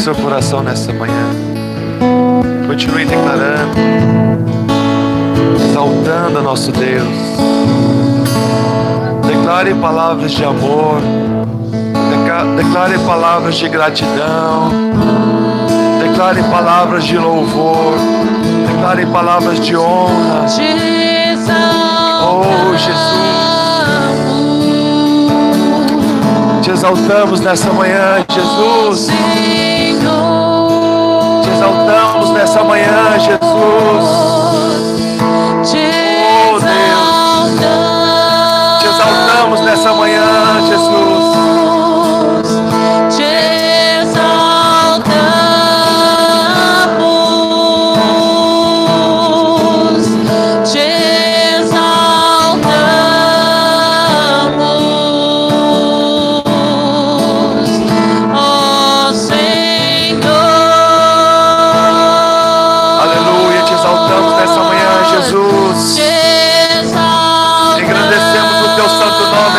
seu coração nessa manhã. Continue declarando, exaltando a nosso Deus. Declare palavras de amor, declare palavras de gratidão, declare palavras de louvor, declare palavras de honra. Oh, Jesus, te exaltamos nessa manhã, Jesus. Te exaltamos nessa manhã, Jesus. Oh, Deus, te exaltamos nessa manhã, Jesus.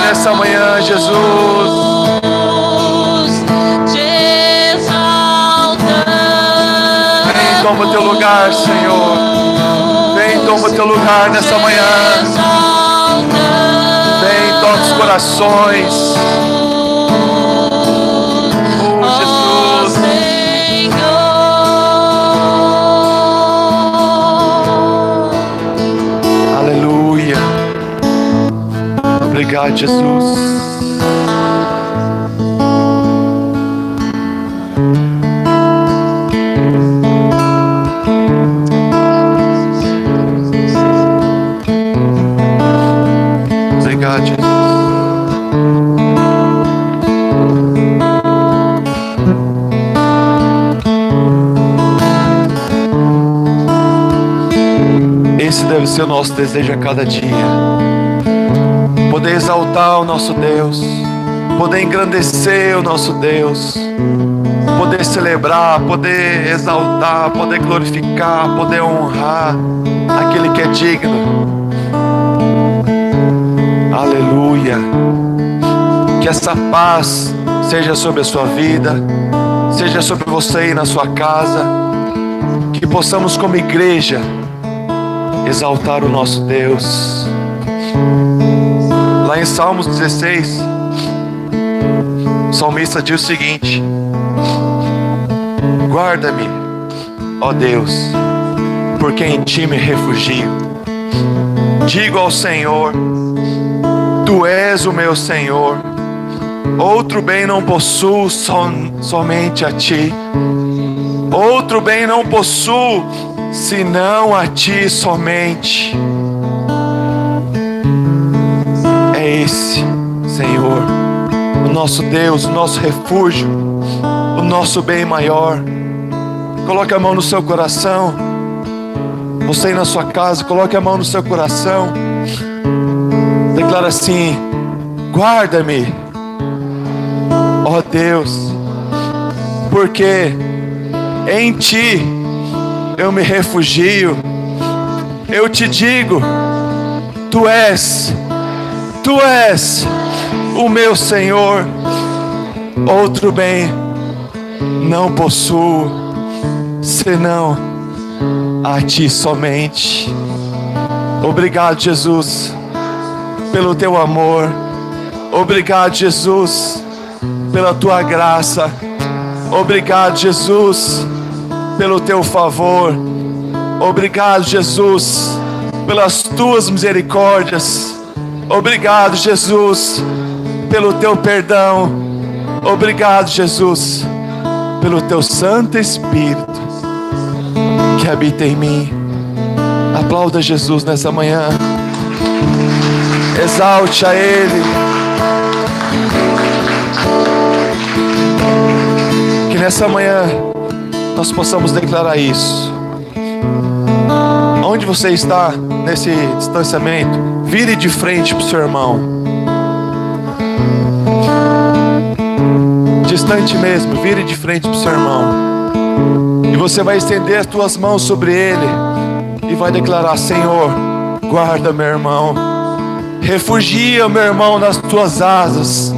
Nessa manhã, Jesus, vem, toma o teu lugar, Senhor. Vem, toma o teu lugar nessa manhã. Vem, toca os corações. Oh, Jesus. Aleluia. Obrigado, Jesus. Obrigado, Jesus. Esse deve ser o nosso desejo a cada dia. Poder exaltar o nosso Deus, poder engrandecer o nosso Deus, poder celebrar, poder exaltar, poder glorificar, poder honrar aquele que é digno. Aleluia. Que essa paz seja sobre a sua vida, seja sobre você aí na sua casa. Que possamos como igreja exaltar o nosso Deus. Lá em Salmos 16, o salmista diz o seguinte: guarda-me, ó Deus, porque em ti me refugio. Digo ao Senhor, tu és o meu Senhor. Outro bem não possuo, somente a ti. Outro bem não possuo, senão a ti somente. É esse, Senhor, o nosso Deus, o nosso refúgio, o nosso bem maior. Coloque a mão no seu coração. Você aí na sua casa, coloque a mão no seu coração. Declara assim: guarda-me, ó Deus, porque em ti eu me refugio. Eu te digo, tu és o meu Senhor. Outro bem não possuo, senão a ti somente. Obrigado, Jesus, pelo teu amor. Obrigado, Jesus, pela tua graça. Obrigado, Jesus, pelo teu favor. Obrigado, Jesus, pelas tuas misericórdias. Obrigado, Jesus, pelo teu perdão. Obrigado, Jesus, pelo teu Santo Espírito que habita em mim. Aplauda Jesus nessa manhã. Exalte a Ele. Que nessa manhã nós possamos declarar isso. Onde você está nesse distanciamento, vire de frente para o seu irmão. Distante mesmo, vire de frente para o seu irmão. E você vai estender as tuas mãos sobre ele e vai declarar: Senhor, guarda meu irmão. Refugia meu irmão nas tuas asas.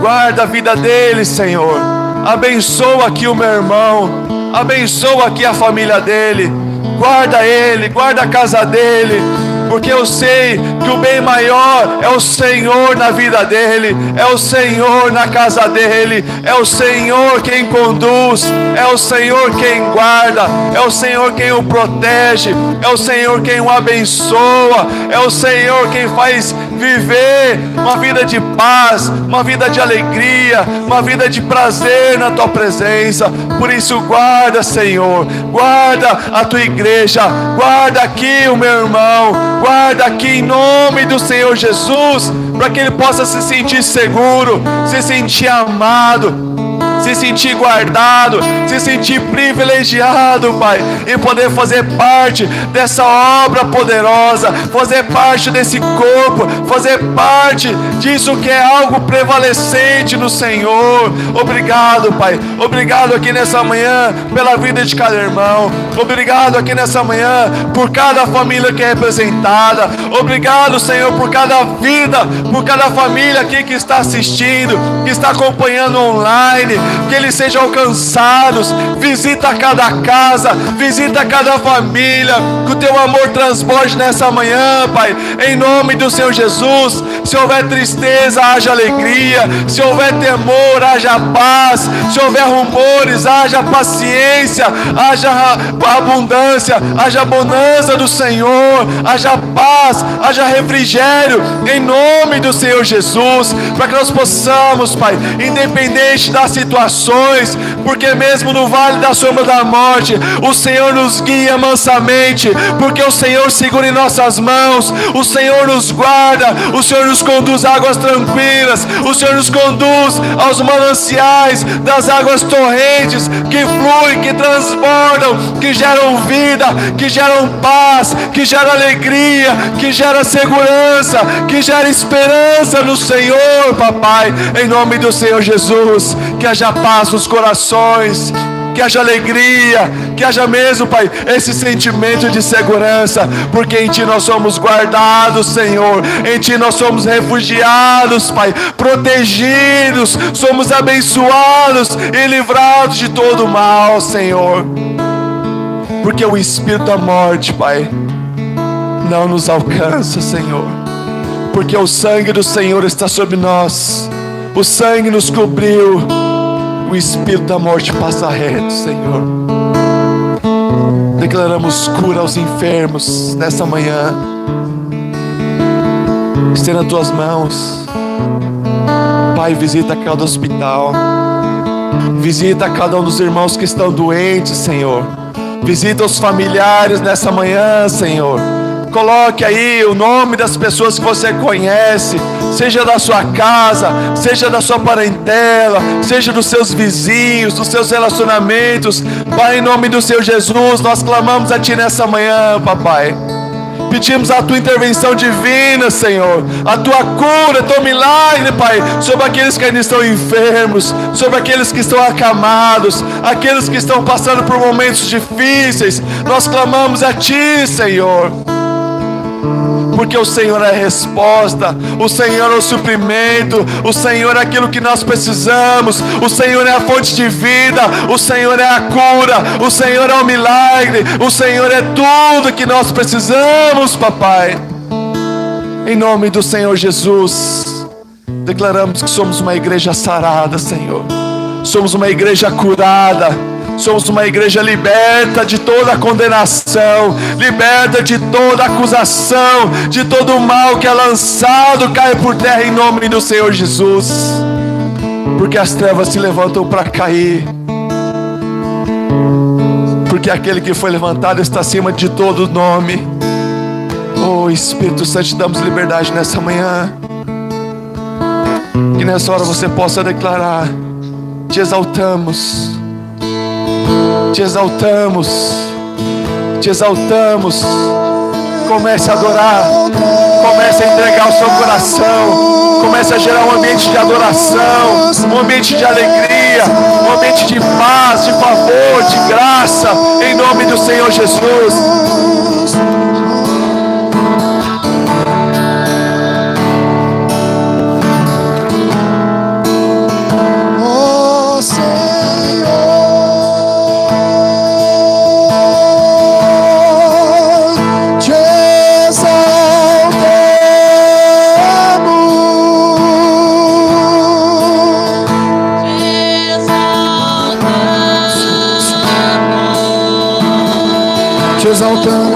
Guarda a vida dele, Senhor. Abençoa aqui o meu irmão, abençoa aqui a família dele, guarda ele, guarda a casa dele, porque eu sei que o bem maior é o Senhor na vida dele, é o Senhor na casa dele, é o Senhor quem conduz, é o Senhor quem guarda, é o Senhor quem o protege, é o Senhor quem o abençoa, é o Senhor quem faz viver uma vida de paz, uma vida de alegria, uma vida de prazer na tua presença. Por isso guarda, Senhor, guarda a tua igreja, guarda aqui o meu irmão, guarda aqui em nome do Senhor Jesus, para que ele possa se sentir seguro, se sentir amado, se sentir guardado, se sentir privilegiado, Pai, e poder fazer parte dessa obra poderosa, fazer parte desse corpo, fazer parte disso que é algo prevalecente no Senhor. Obrigado, Pai, obrigado aqui nessa manhã pela vida de cada irmão, obrigado aqui nessa manhã por cada família que é representada, obrigado, Senhor, por cada vida, por cada família aqui que está assistindo, que está acompanhando online, que eles sejam alcançados. Visita cada casa, visita cada família, que o teu amor transborde nessa manhã, Pai, em nome do Senhor Jesus. Se houver tristeza, haja alegria, se houver temor, haja paz, se houver rumores, haja paciência, haja abundância, haja bonança do Senhor, haja paz, haja refrigério, em nome do Senhor Jesus, para que nós possamos, Pai, independente das situações, porque mesmo no vale da sombra da morte, o Senhor nos guia mansamente, porque o Senhor segura em nossas mãos, o Senhor nos guarda, o Senhor nos conduz a águas tranquilas, o Senhor nos conduz aos mananciais das águas torrentes, que fluem, que transbordam, que geram vida, que geram paz, que geram alegria, que geram segurança, que geram esperança no Senhor, Papai, em nome do Senhor Jesus. Que haja paz nos corações, que haja alegria, que haja mesmo, Pai, esse sentimento de segurança, porque em Ti nós somos guardados, Senhor, em Ti nós somos refugiados, Pai, protegidos, somos abençoados e livrados de todo mal, Senhor, porque o espírito da morte, Pai, não nos alcança, Senhor, porque o sangue do Senhor está sobre nós, o sangue nos cobriu, o espírito da morte passa reto, Senhor. Declaramos cura aos enfermos nessa manhã. Estenda as tuas mãos, Pai, visita cada hospital, visita cada um dos irmãos que estão doentes, Senhor. Visita os familiares nessa manhã, Senhor. Coloque aí o nome das pessoas que você conhece, seja da sua casa, seja da sua parentela, seja dos seus vizinhos, dos seus relacionamentos. Pai, em nome do Senhor Jesus, nós clamamos a Ti nessa manhã, Papai. Pedimos a Tua intervenção divina, Senhor, a Tua cura, Teu milagre, Pai, sobre aqueles que ainda estão enfermos, sobre aqueles que estão acamados, aqueles que estão passando por momentos difíceis. Nós clamamos a Ti, Senhor, porque o Senhor é a resposta, o Senhor é o suprimento, o Senhor é aquilo que nós precisamos, o Senhor é a fonte de vida, o Senhor é a cura, o Senhor é o milagre, o Senhor é tudo que nós precisamos, Papai. Em nome do Senhor Jesus, declaramos que somos uma igreja sarada, Senhor, somos uma igreja curada, somos uma igreja liberta de toda condenação, liberta de toda acusação, de todo o mal que é lançado, cai por terra em nome do Senhor Jesus, porque as trevas se levantam para cair, porque aquele que foi levantado está acima de todo nome. Oh Espírito Santo, te damos liberdade nessa manhã, que nessa hora você possa declarar: te exaltamos, te exaltamos, te exaltamos. Comece a adorar, comece a entregar o seu coração, comece a gerar um ambiente de adoração, um ambiente de alegria, um ambiente de paz, de favor, de graça, em nome do Senhor Jesus. Oh, Senhor.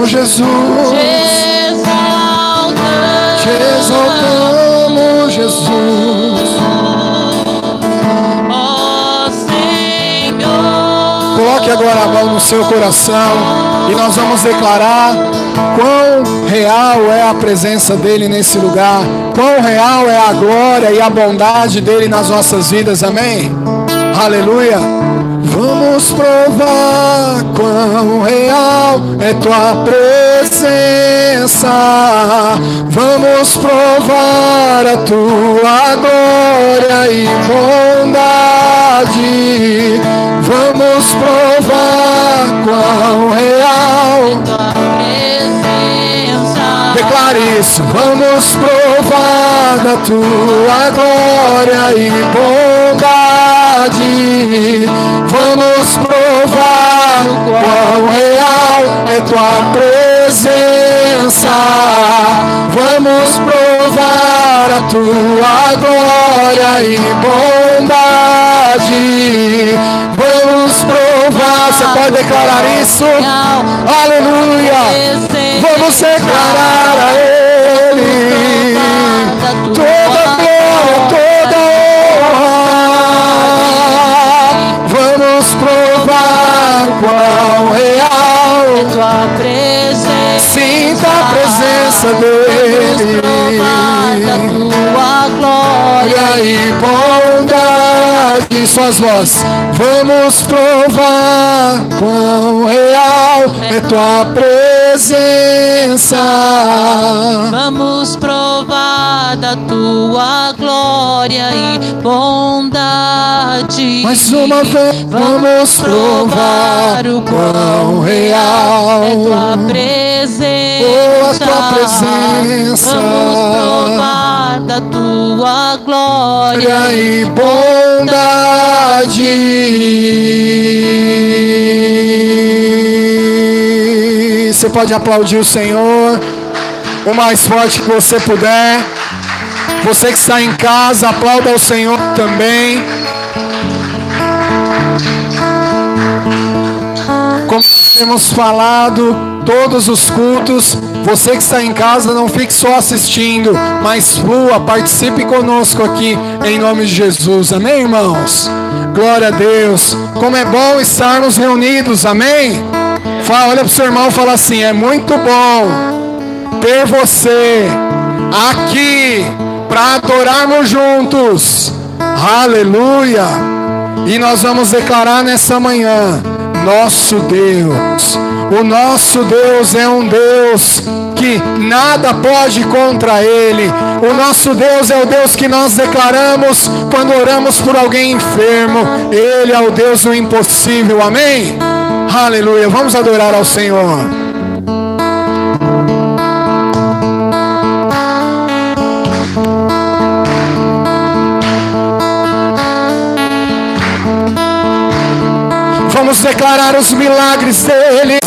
exaltamos, Jesus. Te exaltamos, Jesus. Ó Senhor. Coloque agora a mão no seu coração e nós vamos declarar quão real é a presença dele nesse lugar, quão real é a glória e a bondade dele nas nossas vidas, amém? Aleluia! Vamos provar quão real é tua presença, vamos provar a tua glória e bondade, vamos provar quão real. Declare isso. Vamos provar da tua glória e bondade. Vamos provar quão real é tua presença. Vamos provar a tua glória e bondade. Vamos provar. Você pode declarar isso? Aleluia. Vamos declarar a Ele toda glória, toda honra. Vamos provar quão real é tua presença. Sinta a presença dEle. Tua glória e bondade. Suas vozes. Vamos provar quão real é tua presença. Vamos provar da tua glória e bondade. Mais uma vez, vamos provar o quão real é tua presença. Oh, a tua presença. Vamos provar da tua glória e bondade. Você pode aplaudir o Senhor o mais forte que você puder. Você que está em casa, aplauda o Senhor também. Como temos falado, todos os cultos, você que está em casa, não fique só assistindo, mas flua, participe conosco aqui, em nome de Jesus. Amém, irmãos? Glória a Deus. Como é bom estarmos reunidos, amém? Olha para o seu irmão e fala assim: é muito bom ter você aqui para adorarmos juntos. Aleluia! E nós vamos declarar nessa manhã: nosso Deus, o nosso Deus é um Deus que nada pode contra Ele. O nosso Deus é o Deus que nós declaramos quando oramos por alguém enfermo. Ele é o Deus do impossível, amém? Aleluia, vamos adorar ao Senhor. Vamos declarar os milagres dele.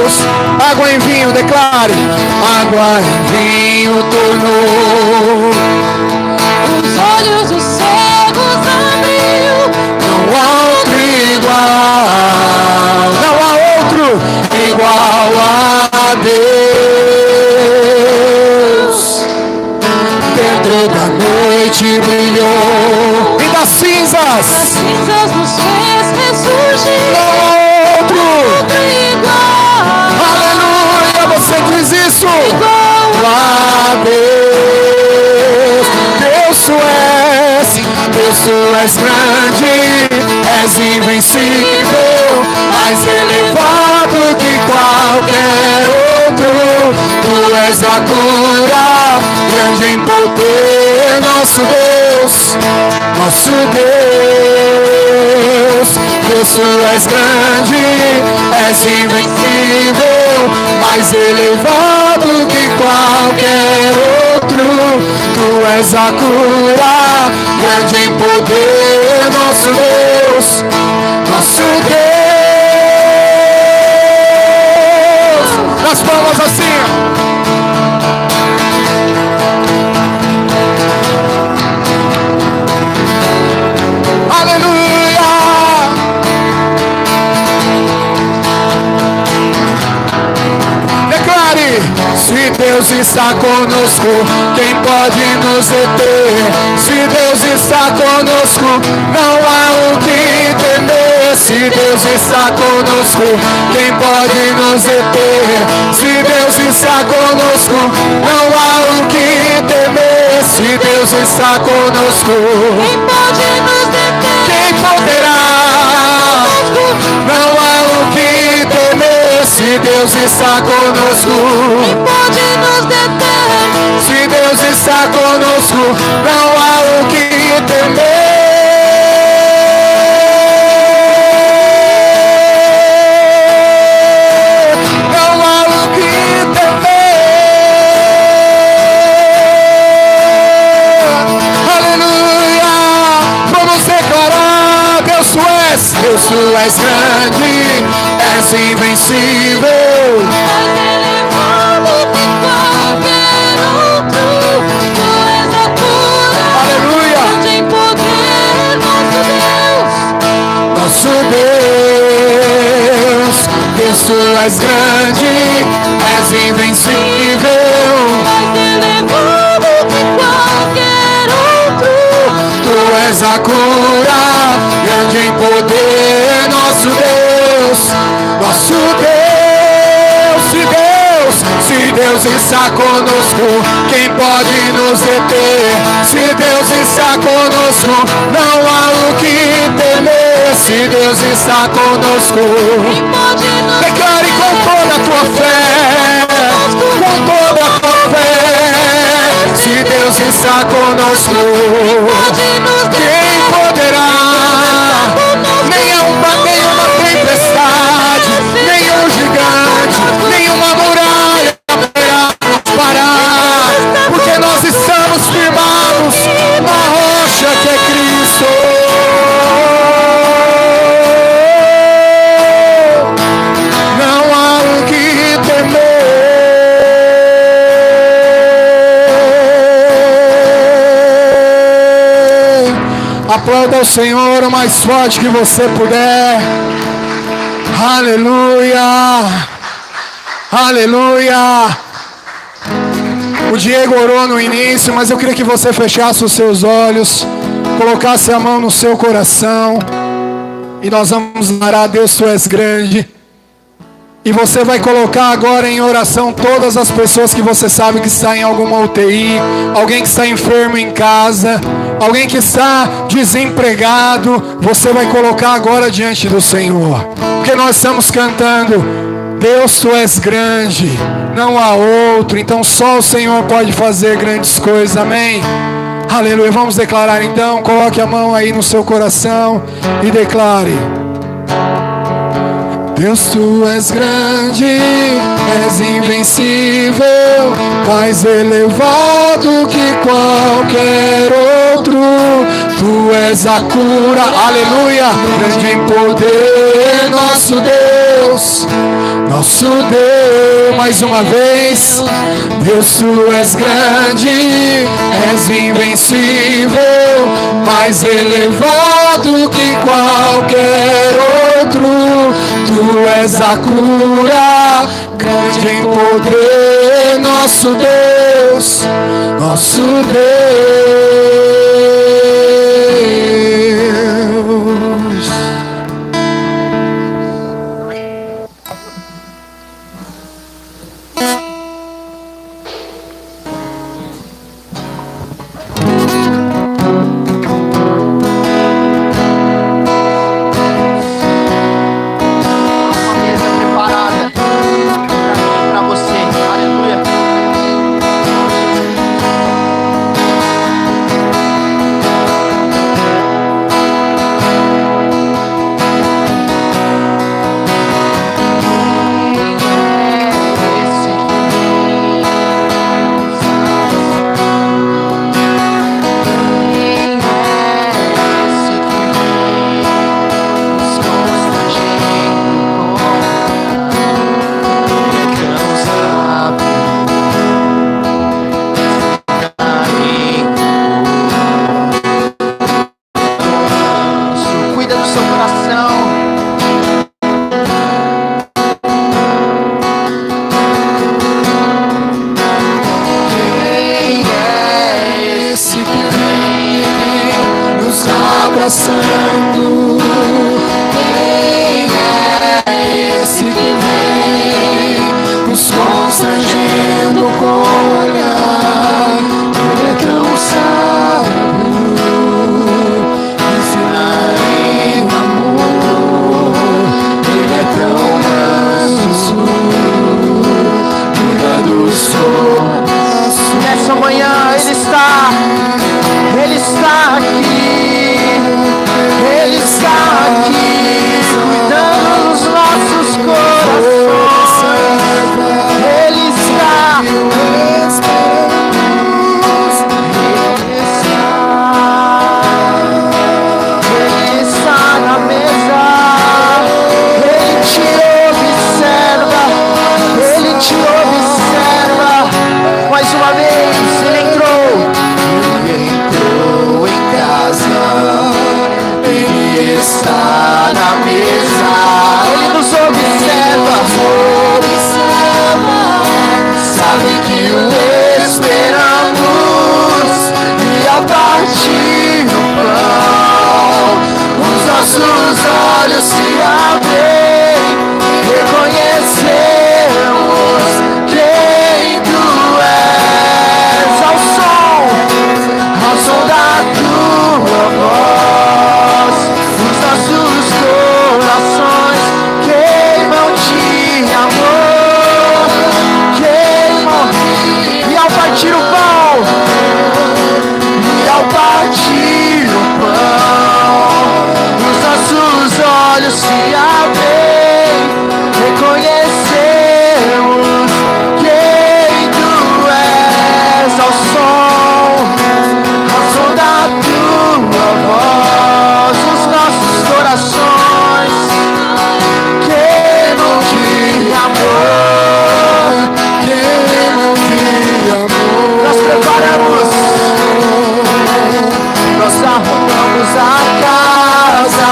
Deus, água em vinho, declare. Água em vinho tornou os olhos dos cegos abriu. Não há outro igual, não há outro igual a Deus. Dentro da noite brilhou e das cinzas nos fez ressurgir. Não há outro igual. Aleluia, você diz isso. Igual a Deus. Deus tu és grande, és invencível, mais elevado que qualquer outro. Tu és a cura, grande em poder, nosso Deus, nosso Deus. Deus, tu és grande, és invencível, mais elevado que qualquer outro. Tu és a cura, grande em poder, nosso Deus, nosso Deus. Nas palmas assim. Aleluia. Se Deus está conosco, quem pode nos deter? Se Deus está conosco, não há o que temer. Se Deus está conosco, quem pode nos deter? Se Deus está conosco, não há o que temer. Se Deus está conosco, Quem pode nos deter? quem poderá? Não há o que temer. Se Deus está conosco, Quem pode nos deter? se Deus está conosco, não há o que temer. Não há o que temer. Aleluia! Vamos declarar: Deus tu és grande, és invencível. Mais elevado que qualquer outro. Tu és a cura. Aleluia! Grande em poder, nosso Deus. Deus tu és grande, és invencível. Mais elevado que qualquer outro. Tu és a cura, grande em poder, nosso Deus, nosso Deus. Se Deus está conosco, quem pode nos deter? Se Deus está conosco, não há o que temer. Se Deus está conosco, Quem pode nos declare com toda a tua fé, com toda a tua fé. Se Deus está conosco, pode nos quem poderá? Nenhuma tempestade, nenhum gigante, nenhuma muralha poderá nos parar, porque nós estamos firmados na rocha que é Cristo. Não há o que temer. Aplauda o Senhor o mais forte que você puder. Aleluia. Aleluia. O Diego orou no início, mas eu queria que você fechasse os seus olhos, colocasse a mão no seu coração, e nós vamos orar. Deus, tu és grande. E você vai colocar agora em oração todas as pessoas que você sabe que está em alguma UTI, alguém que está enfermo em casa, alguém que está desempregado. Você vai colocar agora diante do Senhor, porque nós estamos cantando: Deus, tu és grande, não há outro. Então só o Senhor pode fazer grandes coisas, amém? Aleluia. Vamos declarar então. Coloque a mão aí no seu coração e declare: Deus, tu és grande, és invencível, mais elevado que qualquer outro. Tu és a cura, aleluia, grande em poder, nosso Deus, nosso Deus. Mais uma vez: Deus, tu és grande, és invencível, mais elevado que qualquer outro. Tu és a cura, grande em poder, nosso Deus, nosso Deus. Pra você, aleluia. passando. Quem é esse que vem nos constrangendo com o olhar? Ele é tão sábio, ensina em amor. Ele é tão manso, cuida dos corações. Nessa manhã Ele está aqui, Ele está aqui, cuidando dos nossos corações. Ele está, Ele está na mesa, Ele te observa, Ele te observa. Mais uma vez, Ele entrou. Ele entrou em casa, Ele está na mesa. Ele nos observa. Sabe que o esperamos, e ao partir o pão, os nossos olhos se abrem, reconhecemos quem tu és. Ao som da tua voz, os nossos corações queimam de amor, queimam. E ao partir o pão, os nossos olhos se abrem, reconhecemos quem tu és. Ao som da tua voz, os nossos corações queimam de amor, queimam de amor. Nós preparamos, nós arrumamos a casa,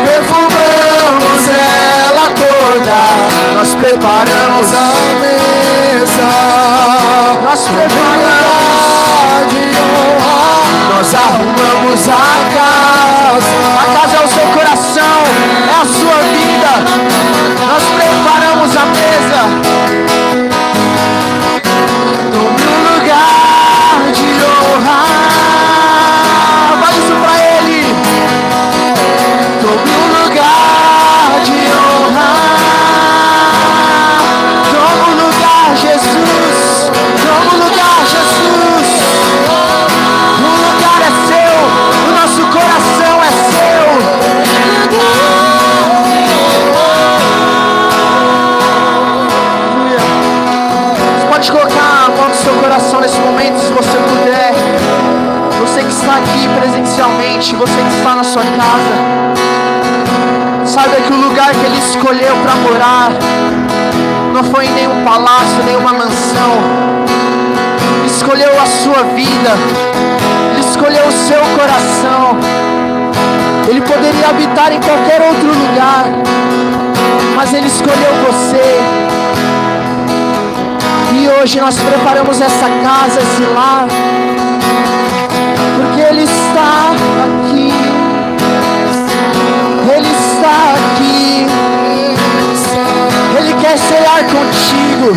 perfumamos ela toda, nós preparamos a mesa, nós preparamos de honra, nós arrumamos a casa. A casa é o seu coração, é a sua vida. Nós preparamos a mesa. Tome um lugar de honra. Fale isso pra Ele. Tome um lugar de honra. Toma um lugar, Jesus. Toma um lugar, Jesus. O lugar é seu. O nosso coração é seu. Você pode colocar a mão no seu coração nesse momento, se você puder. Você que está aqui presencialmente, você que está na sua casa, saiba que o lugar que Ele escolheu para morar não foi em nenhum palácio, nenhuma mansão. Ele escolheu a sua vida, Ele escolheu o seu coração. Ele poderia habitar em qualquer outro lugar, mas Ele escolheu você. E hoje nós preparamos essa casa, esse lar, porque Ele está aqui. Ele está aqui. Ele quer cear contigo.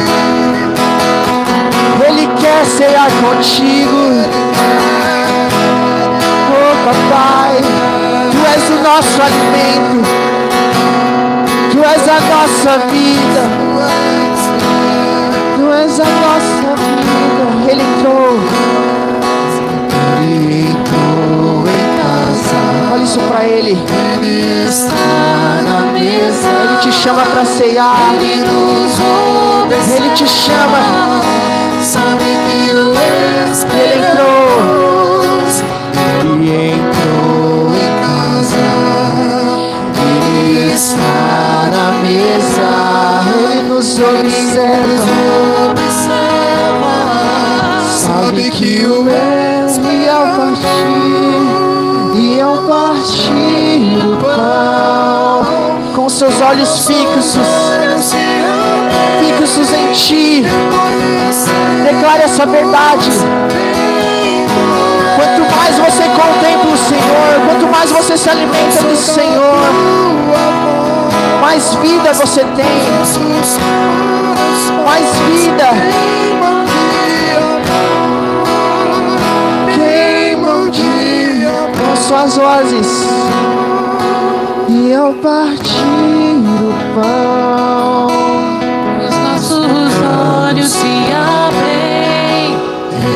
Ele quer cear contigo. Oh, papai, Tu és o nosso alimento. Tu és a nossa vida. Tu és a nossa vida. Ele entrou. Ele entrou em casa. Olha isso pra Ele. Ele está na mesa. Ele te chama pra ceiar. Ele te chama. Sabe que Ele entrou. Ele entrou em casa. Ele está na mesa. Ele nos observa. Sabe que o e ao partir o pão, com seus olhos fixos em Ti, declare essa verdade. Quanto mais você contempla o Senhor, quanto mais você se alimenta do Senhor, mais vida você tem, mais vida. Queima o dia Com suas vozes. E ao partir o pão, Os nossos olhos se abrem,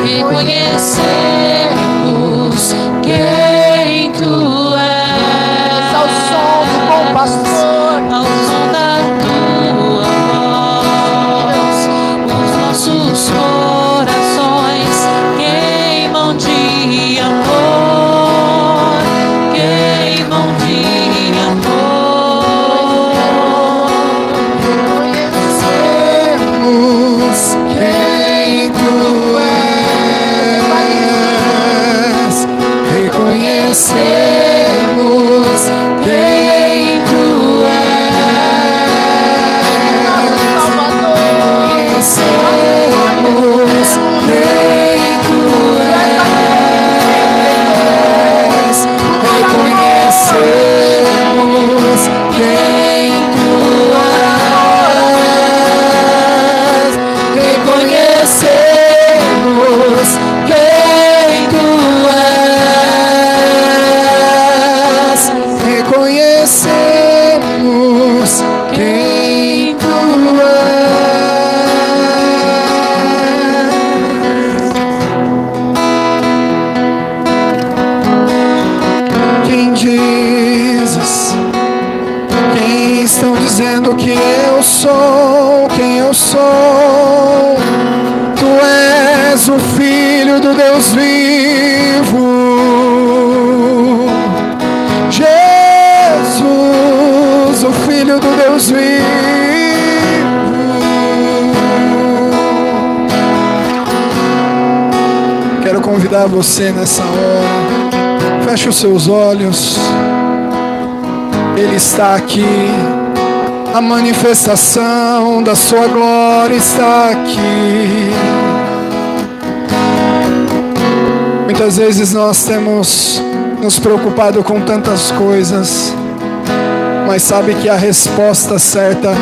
reconhecemos quem tu és. ao som do bom pastor, Ao som da tua voz, os nossos corações queimam de amor, queimam de amor. Reconhecemos quem tu és. Reconhecemos quem tu és. Reconhecemos quem tu és. Reconhecemos quem tu és. Reconhecemos quem tu és. Reconhecemos quem tu és. Quem dizes? Quem estão dizendo que eu sou? Quem eu sou? Tu és o Filho do Deus vivo, Jesus, o Filho do Deus vivo. Quero convidar você nessa hora, feche os seus olhos. Ele está aqui, a manifestação da sua glória está aqui. Muitas vezes nós temos nos preocupado com tantas coisas, mas sabe que a resposta certa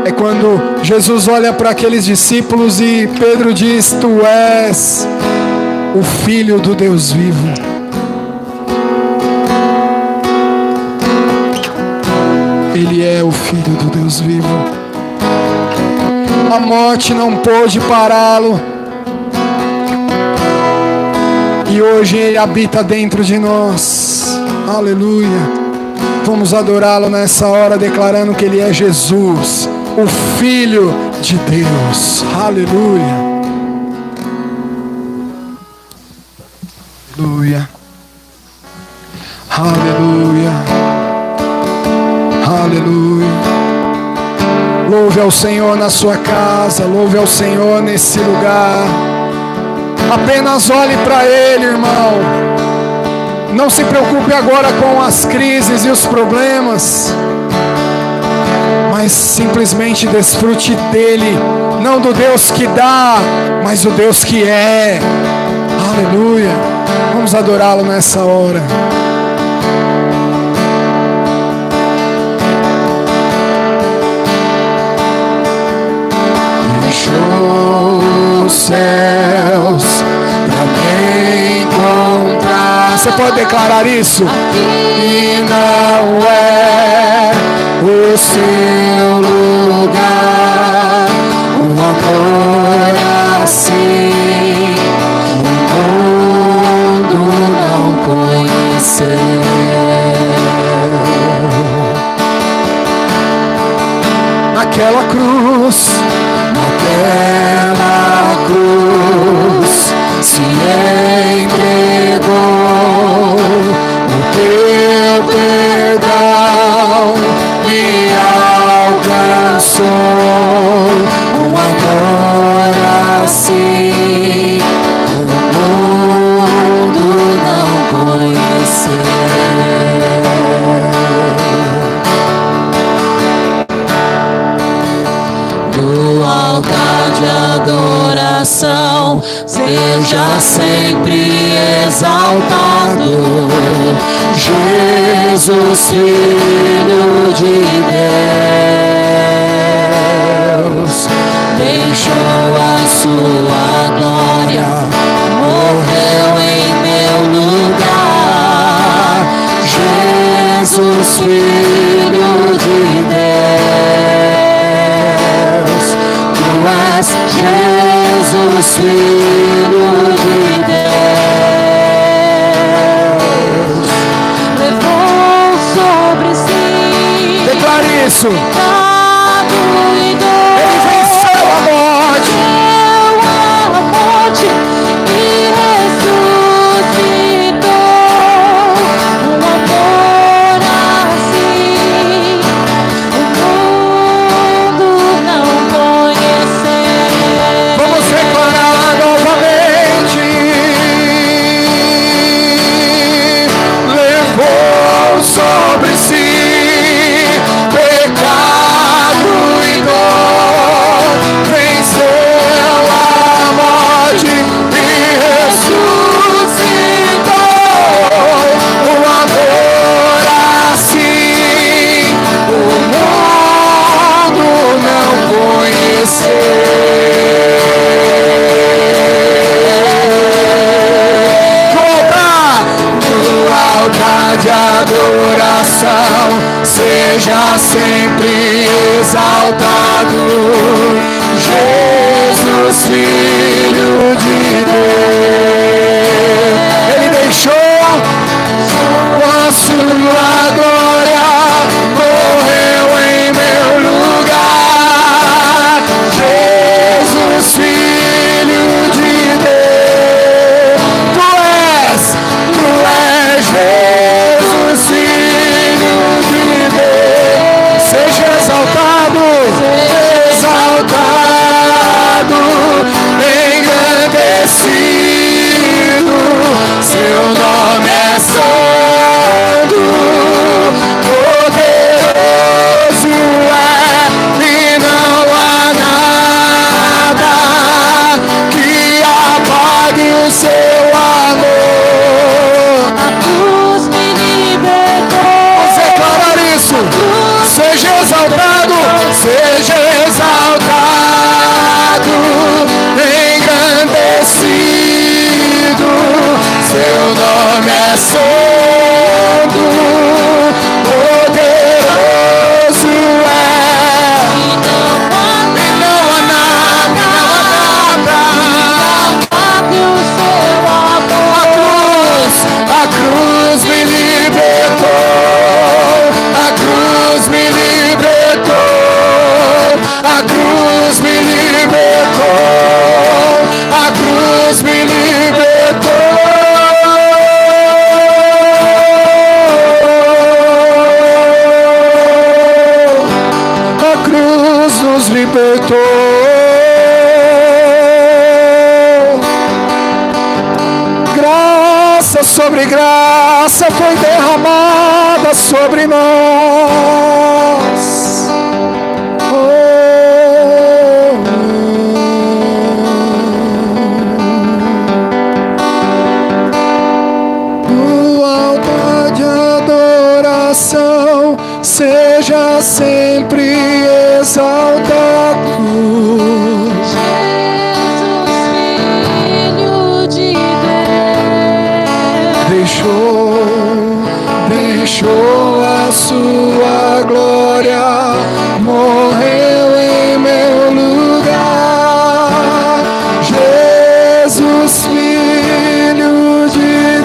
é quando Jesus olha para aqueles discípulos e Pedro diz: Tu és o Filho do Deus vivo. Ele é o Filho do Deus vivo. A morte não pôde pará-lo. E hoje Ele habita dentro de nós. Aleluia. Vamos adorá-lo nessa hora, declarando que Ele é Jesus, o Filho de Deus. Aleluia. Aleluia. Aleluia. Aleluia. Louve ao Senhor na sua casa, louve ao Senhor nesse lugar. Apenas olhe para Ele, irmão. Não se preocupe agora com as crises e os problemas, mas simplesmente desfrute dele, não do Deus que dá, mas do Deus que é. Aleluia. Vamos adorá-lo nessa hora. Os céus pra me encontrar. Você pode declarar isso? E não é o seu lugar, um amor assim o mundo não conheceu. Naquela cruz, naquela cruz se entregou, o teu perdão me alcançou. seja sempre exaltado. Jesus, Filho de Deus, deixou a sua glória, morreu em meu lugar. Jesus, Filho de Deus, tu és Jesus, Filho de Deus. Levou sobre si Declare isso. pecado e dor. Ele venceu a morte. Venceu a morte e ressuscitou. Um amor assim o mundo não conheceu. Vamos declarar novamente. Levou sobre si pecado e dor, venceu a morte e ressuscitou. Um amor assim o mundo não conheceu. No altar de adoração, seja sempre exaltado. Jesus, Filho de Deus, Ele deixou a sua glória, morreu em meu lugar. Jesus, Filho de Deus, tu és Jesus, Filho de Deus. Seja exaltado, engrandecido. Seu nome é santo, poderoso é, e não há nada que apague o seu amor. A cruz me libertou. Vamos declarar isso. Seja exaltado, engrandecido. Seu nome é santo, poderoso é, e não há nada Apague o seu amor. a cruz me libertou, a cruz me libertou, a cruz me libertou, a cruz me libertou. A cruz nos libertou. Graça sobre graça foi derramada sobre nós. No altar de adoração, seja sempre exaltado. Deixou a sua glória, morreu em meu lugar. Jesus, Filho de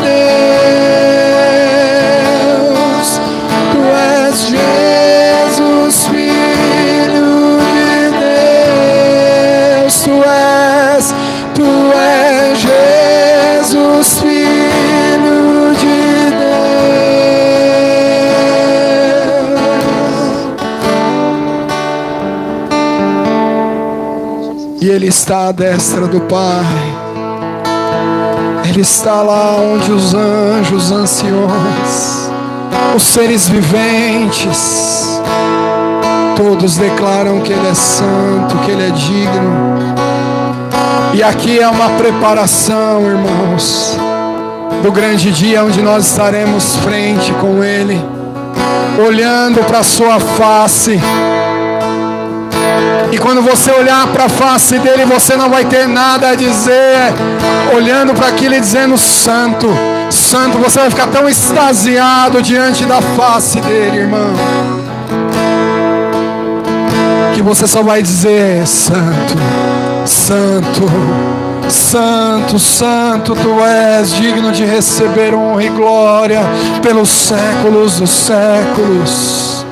Deus, tu és Jesus, Filho de Deus, tu és Jesus, Filho de Deus. E Ele está à destra do Pai. Ele está lá onde os anjos, os anciões, os seres viventes, todos declaram que Ele é santo, que Ele é digno. E aqui é uma preparação, irmãos, do grande dia onde nós estaremos frente com Ele, olhando para a sua face. E quando você olhar para a face dele, você não vai ter nada a dizer, olhando para aquilo e dizendo santo, santo. Você vai ficar tão extasiado diante da face dele, irmão, que você só vai dizer santo, santo, santo, santo. Tu és digno de receber honra e glória pelos séculos dos séculos.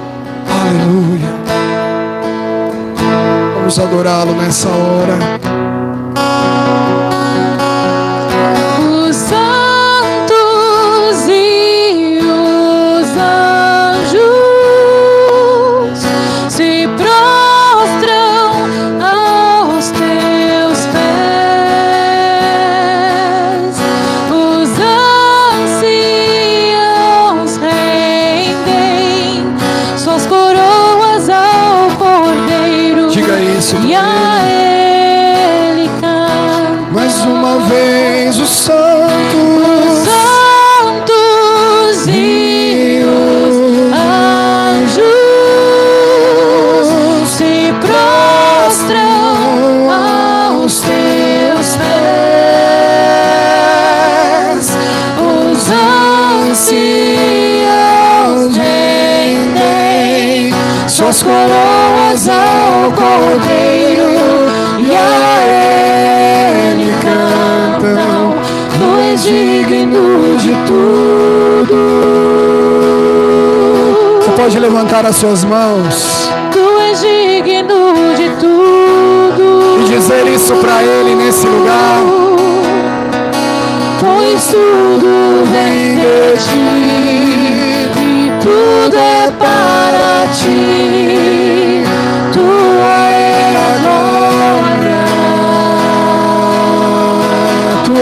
Aleluia. Vamos adorá-lo nessa hora. Os santos e os anjos se prostram aos teus pés. Os anciãos rendem suas coroas ao Cordeiro. Diga isso. E a Ele cantam. Mais uma vez os santos E os anjos se prostram aos teus pés. Os anciãos rendem suas coroas ao Cordeiro e a Ele cantam. Tu és digno de tudo. Você pode levantar as suas mãos Tu és digno de tudo. e dizer isso para Ele nesse lugar. Pois tudo vem de ti e tudo é para ti. Tua é a glória. Tu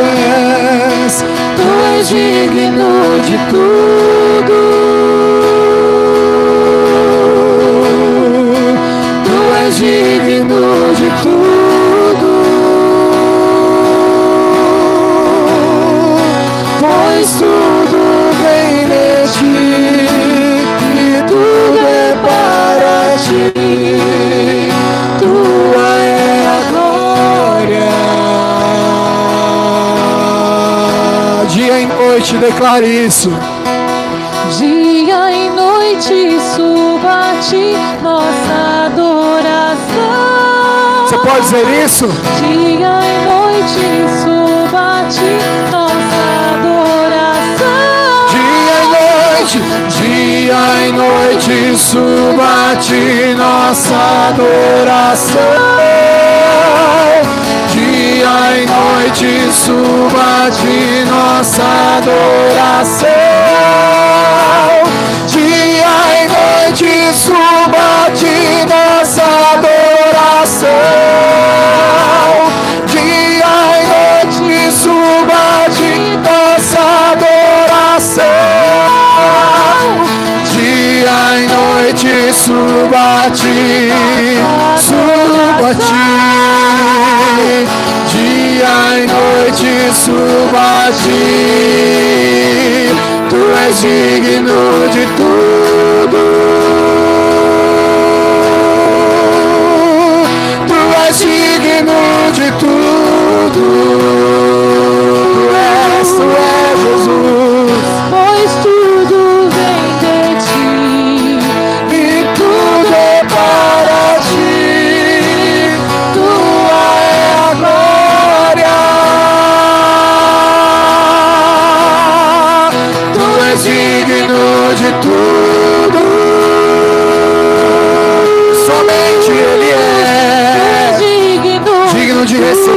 és digno de tudo. Tu és digno de tudo. Pois tudo vem de ti e tudo é para ti. Tua é a glória. Dia e noite declare isso. Dia e noite suba a ti nossa adoração. Você pode dizer isso? Dia e noite suba a ti nossa adoração. Dia e noite suba a ti nossa adoração. Dia e noite suba a ti nossa adoração. Dia e noite suba a ti nossa adoração. Dia e noite suba a ti nossa adoração. Dia e noite suba a ti, suba a ti. Dia e noite suba a ti. Tu és digno de tudo. Tu és digno de tudo. Tu és Jesus. Pois tudo vem de ti E tudo é para ti. Tua é a glória. Tu és digno de tudo. Somente Ele é digno digno de receber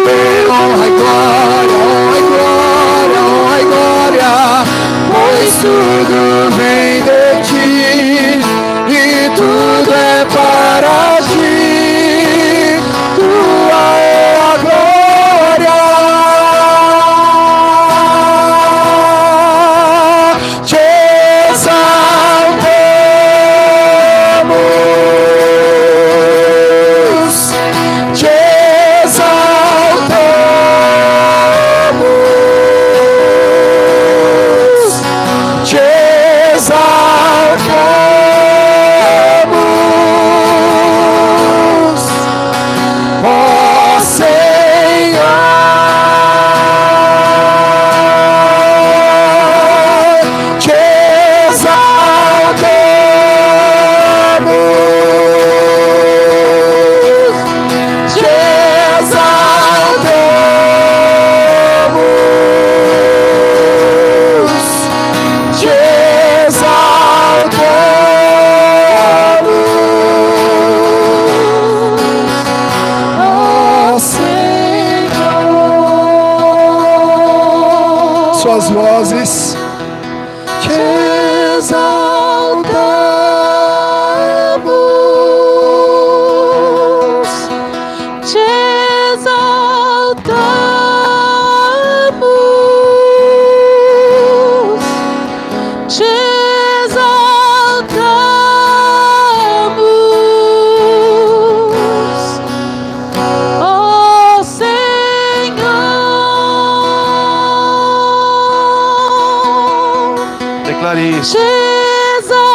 suas vozes. Te exaltamos, te exaltamos, te exaltamos, ó Senhor. Declare isso. Te exaltamos.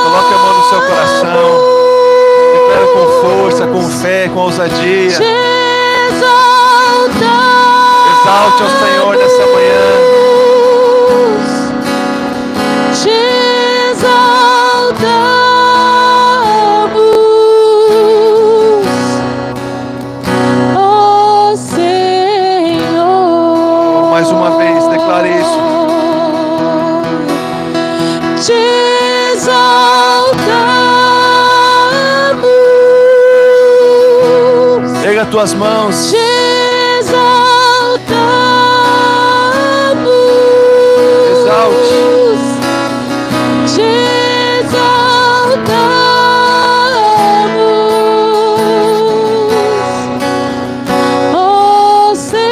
Coloque a mão no seu coração. Declare com força, com fé, com ousadia. Te exaltamos. Exalte ao Senhor nessa manhã. Te exaltamos, ó Senhor. Mais uma vez, declare isso. Te exaltamos, Erga tuas mãos. te exaltamos, Exalte. te exaltamos, ó Senhor.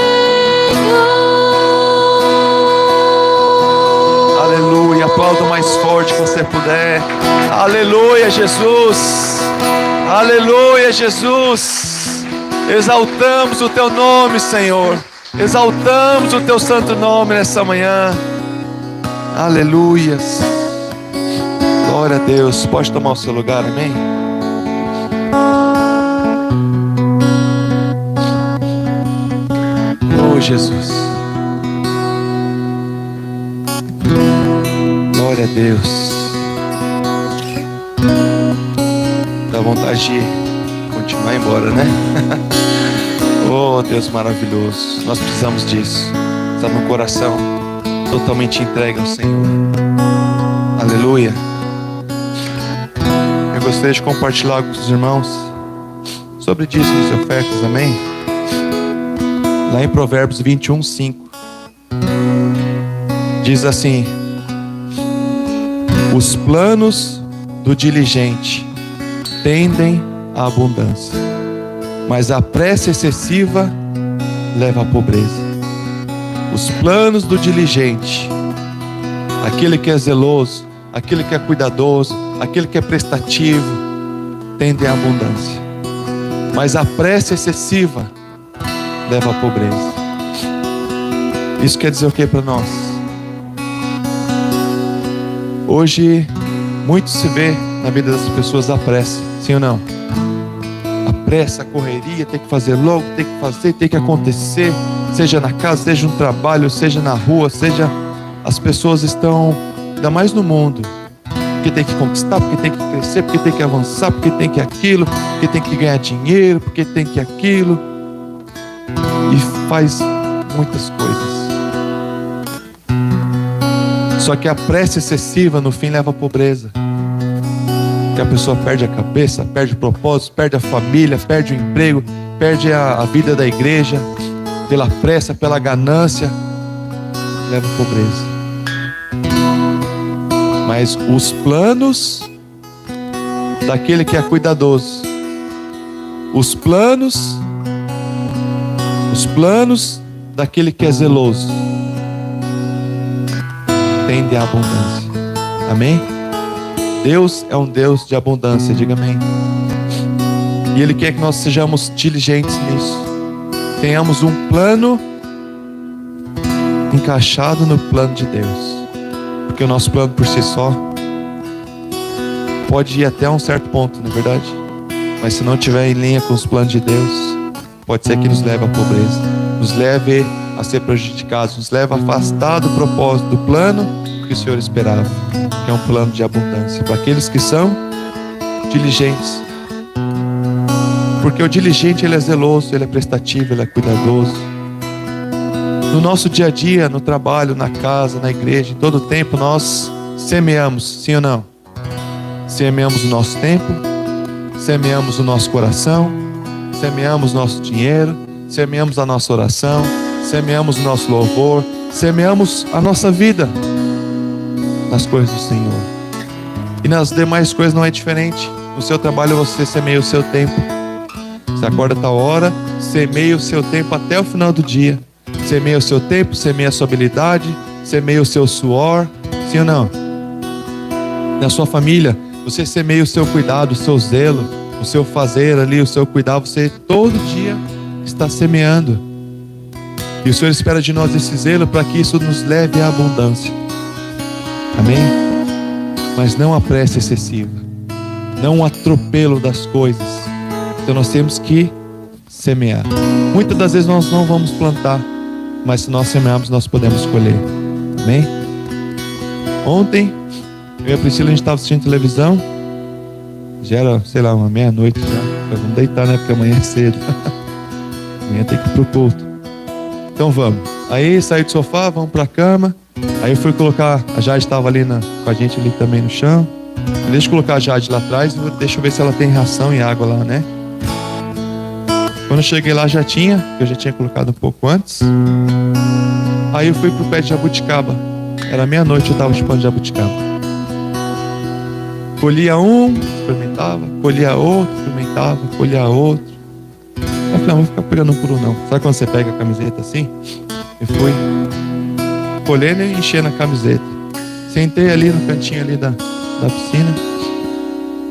Aleluia. Aplauda o mais forte que você puder. Aleluia, Jesus. Aleluia, Jesus. Exaltamos o teu nome, Senhor. Exaltamos o teu santo nome nessa manhã. Aleluias. Glória a Deus. Pode tomar o seu lugar, amém? Oh, Jesus. Glória a Deus. Dá vontade de continuar embora, né? Oh, Deus maravilhoso. Nós precisamos disso. Está no coração totalmente entregue ao Senhor. Aleluia. Eu gostaria de compartilhar com os irmãos sobre dízimos e ofertas, amém? Lá em Provérbios 21:5 diz assim: os planos do diligente tendem à abundância, mas a pressa excessiva leva à pobreza. Os planos do diligente, aquele que é zeloso, aquele que é cuidadoso, aquele que é prestativo, tendem à abundância, mas a pressa excessiva leva à pobreza. Isso quer dizer o que para nós? Hoje, muito se vê na vida das pessoas a pressa, sim ou não? A pressa, a correria, tem que fazer logo, tem que fazer, tem que acontecer, seja na casa, seja no trabalho, seja na rua, seja... As pessoas estão, ainda mais no mundo, porque tem que conquistar, porque tem que crescer, porque tem que avançar, porque tem que aquilo, porque tem que ganhar dinheiro, porque tem que aquilo, e faz muitas coisas. Só que a pressa excessiva no fim leva à pobreza, que a pessoa perde a cabeça, perde o propósito, perde a família, perde o emprego, perde a vida da igreja, pela pressa, pela ganância, leva à pobreza. Mas os planos daquele que é cuidadoso, os planos daquele que é zeloso, tendem à abundância. Amém? Deus é um Deus de abundância, diga amém. E Ele quer que nós sejamos diligentes nisso. Tenhamos um plano encaixado no plano de Deus. Porque o nosso plano por si só pode ir até um certo ponto, não é verdade? Mas se não estiver em linha com os planos de Deus, pode ser que nos leve à pobreza, nos leve a ser prejudicados, nos leve a afastar do propósito, do plano que o Senhor esperava, que é um plano de abundância para aqueles que são diligentes. Porque o diligente, ele é zeloso, ele é prestativo, ele é cuidadoso. No nosso dia a dia, no trabalho, na casa, na igreja, em todo o tempo nós semeamos, sim ou não? Semeamos o nosso tempo, semeamos o nosso coração, semeamos o nosso dinheiro, semeamos a nossa oração, semeamos o nosso louvor, semeamos a nossa vida nas coisas do Senhor. E nas demais coisas não é diferente. No seu trabalho você semeia o seu tempo. Você acorda a tal hora, semeia o seu tempo até o final do dia. Semeia o seu tempo, semeia a sua habilidade, semeia o seu suor. Sim ou não? Na sua família, você semeia o seu cuidado, o seu zelo, o seu fazer ali, o seu cuidar. Você todo dia está semeando. E o Senhor espera de nós esse zelo para que isso nos leve à abundância. Amém? Mas não a pressa excessiva, não um atropelo das coisas. Então nós temos que semear. Muitas das vezes nós não vamos plantar, mas se nós semearmos, nós podemos colher. Amém? Ontem, eu e a Priscila, a gente estava assistindo televisão. Já era, sei lá, uma meia-noite já. Vamos deitar, né? Porque amanhã é cedo. Amanhã tem que ir pro culto. Então vamos. Aí saí do sofá, vamos pra cama. Aí eu fui colocar, a Jade estava ali com a gente ali também no chão. Deixa eu colocar a Jade lá atrás, deixa eu ver se ela tem ração e água lá, né? Quando eu cheguei lá já tinha, que eu já tinha colocado um pouco antes. Aí eu fui pro pé de jabuticaba. Era meia-noite, eu estava chupando jabuticaba. Colhia um, experimentava, colhia outro, experimentava, colhia outro. Eu falei, não vou ficar pegando um por um não. Sabe quando você pega a camiseta assim? Eu fui colhendo e enchendo a camiseta. Sentei ali no cantinho ali da piscina,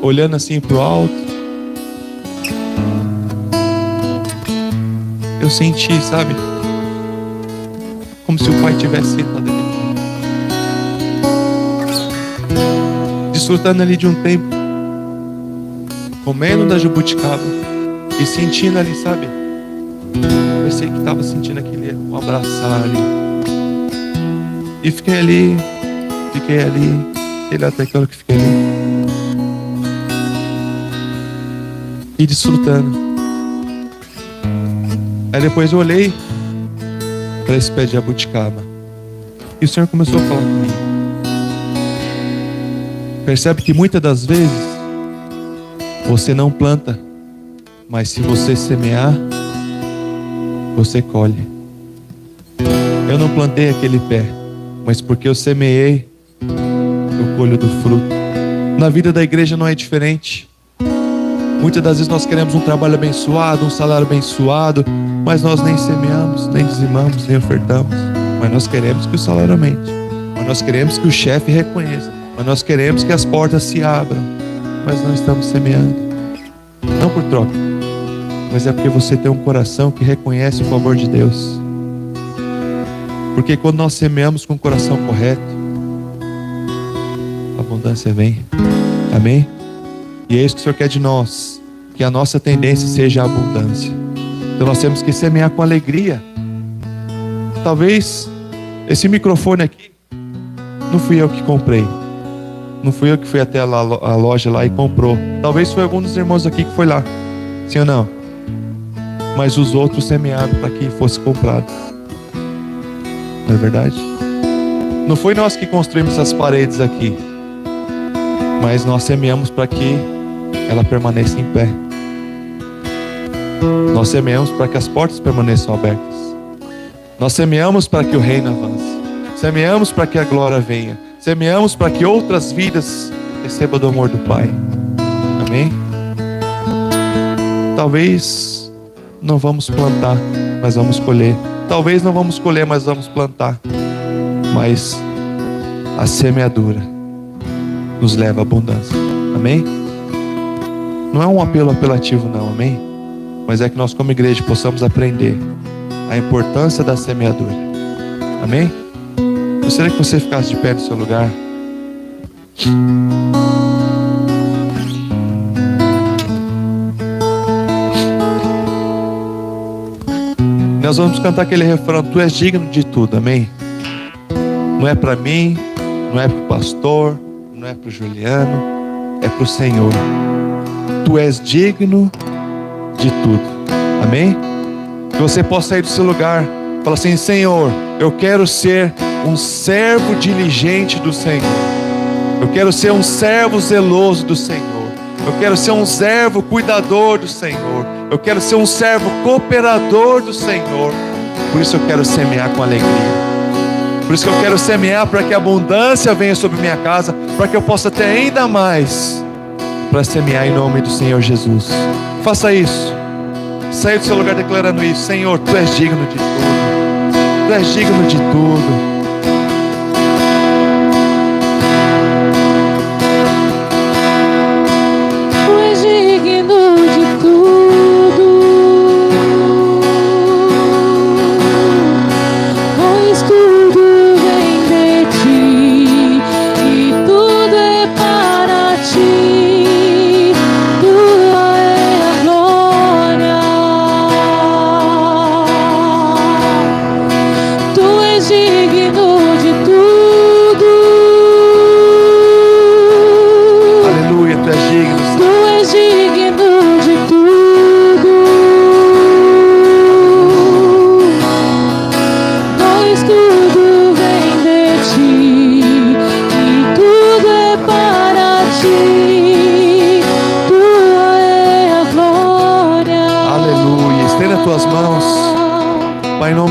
olhando assim pro alto. Eu senti, sabe? Como se o Pai tivesse sentado ali. Desfrutando ali de um tempo, comendo da jabuticaba e sentindo ali, sabe? Eu pensei que estava sentindo aquele um abraçar ali. E fiquei ali, sei lá até que hora que fiquei ali. E desfrutando. Aí depois eu olhei para esse pé de jabuticaba. E o Senhor começou a falar comigo. Percebe que muitas das vezes você não planta, mas se você semear, você colhe. Eu não plantei aquele pé, mas porque eu semeei, eu colho do fruto. Na vida da igreja não é diferente. Muitas das vezes nós queremos um trabalho abençoado, um salário abençoado, mas nós nem semeamos, nem dizimamos, nem ofertamos. Mas nós queremos que o salário aumente, mas nós queremos que o chefe reconheça, mas nós queremos que as portas se abram, mas não estamos semeando. Não por troca, mas é porque você tem um coração que reconhece o favor de Deus. Porque quando nós semeamos com o coração correto, a abundância vem. Amém? E é isso que o Senhor quer de nós, que a nossa tendência seja a abundância. Então nós temos que semear com alegria. Talvez esse microfone aqui não fui eu que comprei, não fui eu que fui até a loja lá e comprou. Talvez foi algum dos irmãos aqui que foi lá, sim ou não? Mas os outros semearam para que fosse comprado. Não é verdade? Não foi nós que construímos essas paredes aqui, mas nós semeamos para que ela permaneça em pé. Nós semeamos para que as portas permaneçam abertas. Nós semeamos para que o reino avance. Semeamos para que a glória venha. Semeamos para que outras vidas recebam do amor do Pai. Amém? Talvez não vamos plantar, mas vamos colher. Talvez não vamos colher, mas vamos plantar. Mas a semeadura nos leva à abundância. Amém? Não é um apelo apelativo não, amém? Mas é que nós como igreja possamos aprender a importância da semeadura. Amém? Gostaria que você ficasse de pé no seu lugar. Nós vamos cantar aquele refrão: Tu és digno de tudo, amém? Não é para mim, não é para o pastor, não é para o Juliano, é para o Senhor. Tu és digno de tudo, amém? Que você possa sair do seu lugar e falar assim: Senhor, eu quero ser um servo diligente do Senhor. Eu quero ser um servo zeloso do Senhor. Eu quero ser um servo cuidador do Senhor. Eu quero ser um servo cooperador do Senhor. Por isso eu quero semear com alegria. Por isso que eu quero semear para que a abundância venha sobre minha casa, para que eu possa ter ainda mais para semear em nome do Senhor Jesus. Faça isso. Saia do seu lugar declarando isso. Senhor, Tu és digno de tudo. Tu és digno de tudo.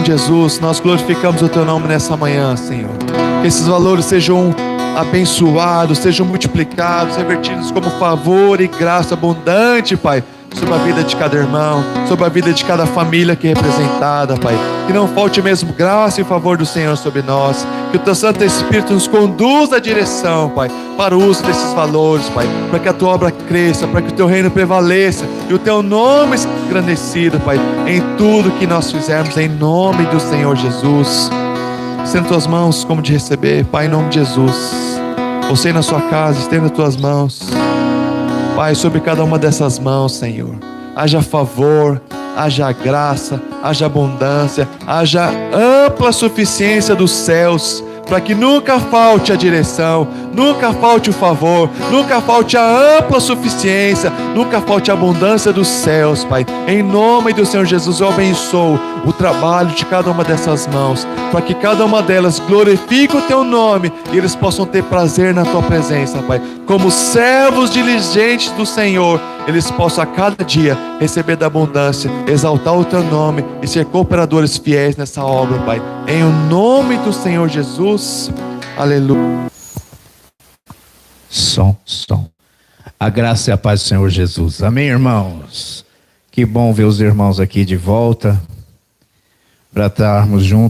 Jesus, nós glorificamos o Teu nome nessa manhã, Senhor. Que esses valores sejam abençoados, sejam multiplicados, revertidos como favor e graça abundante, Pai, sobre a vida de cada irmão, sobre a vida de cada família aqui representada, Pai. Que não falte mesmo graça e favor do Senhor sobre nós. Que o Teu Santo Espírito nos conduza à direção, Pai, para o uso desses valores, Pai, para que a Tua obra cresça, para que o Teu reino prevaleça e o Teu nome seja engrandecido, Pai, em tudo que nós fizermos, em nome do Senhor Jesus. Estenda Tuas mãos como de receber, Pai, em nome de Jesus. Você na sua casa, estenda Tuas mãos, Pai, sobre cada uma dessas mãos, Senhor. Haja favor, haja graça, haja abundância, haja ampla suficiência dos céus, para que nunca falte a direção, nunca falte o favor, nunca falte a ampla suficiência, nunca falte a abundância dos céus, Pai. Em nome do Senhor Jesus, eu abençoo o trabalho de cada uma dessas mãos, para que cada uma delas glorifique o Teu nome e eles possam ter prazer na Tua presença, Pai. Como servos diligentes do Senhor, eles possam a cada dia receber da abundância, exaltar o Teu nome e ser cooperadores fiéis nessa obra, Pai. Em o nome do Senhor Jesus. Aleluia. Som. A graça e a paz do Senhor Jesus. Amém, irmãos? Que bom ver os irmãos aqui de volta, para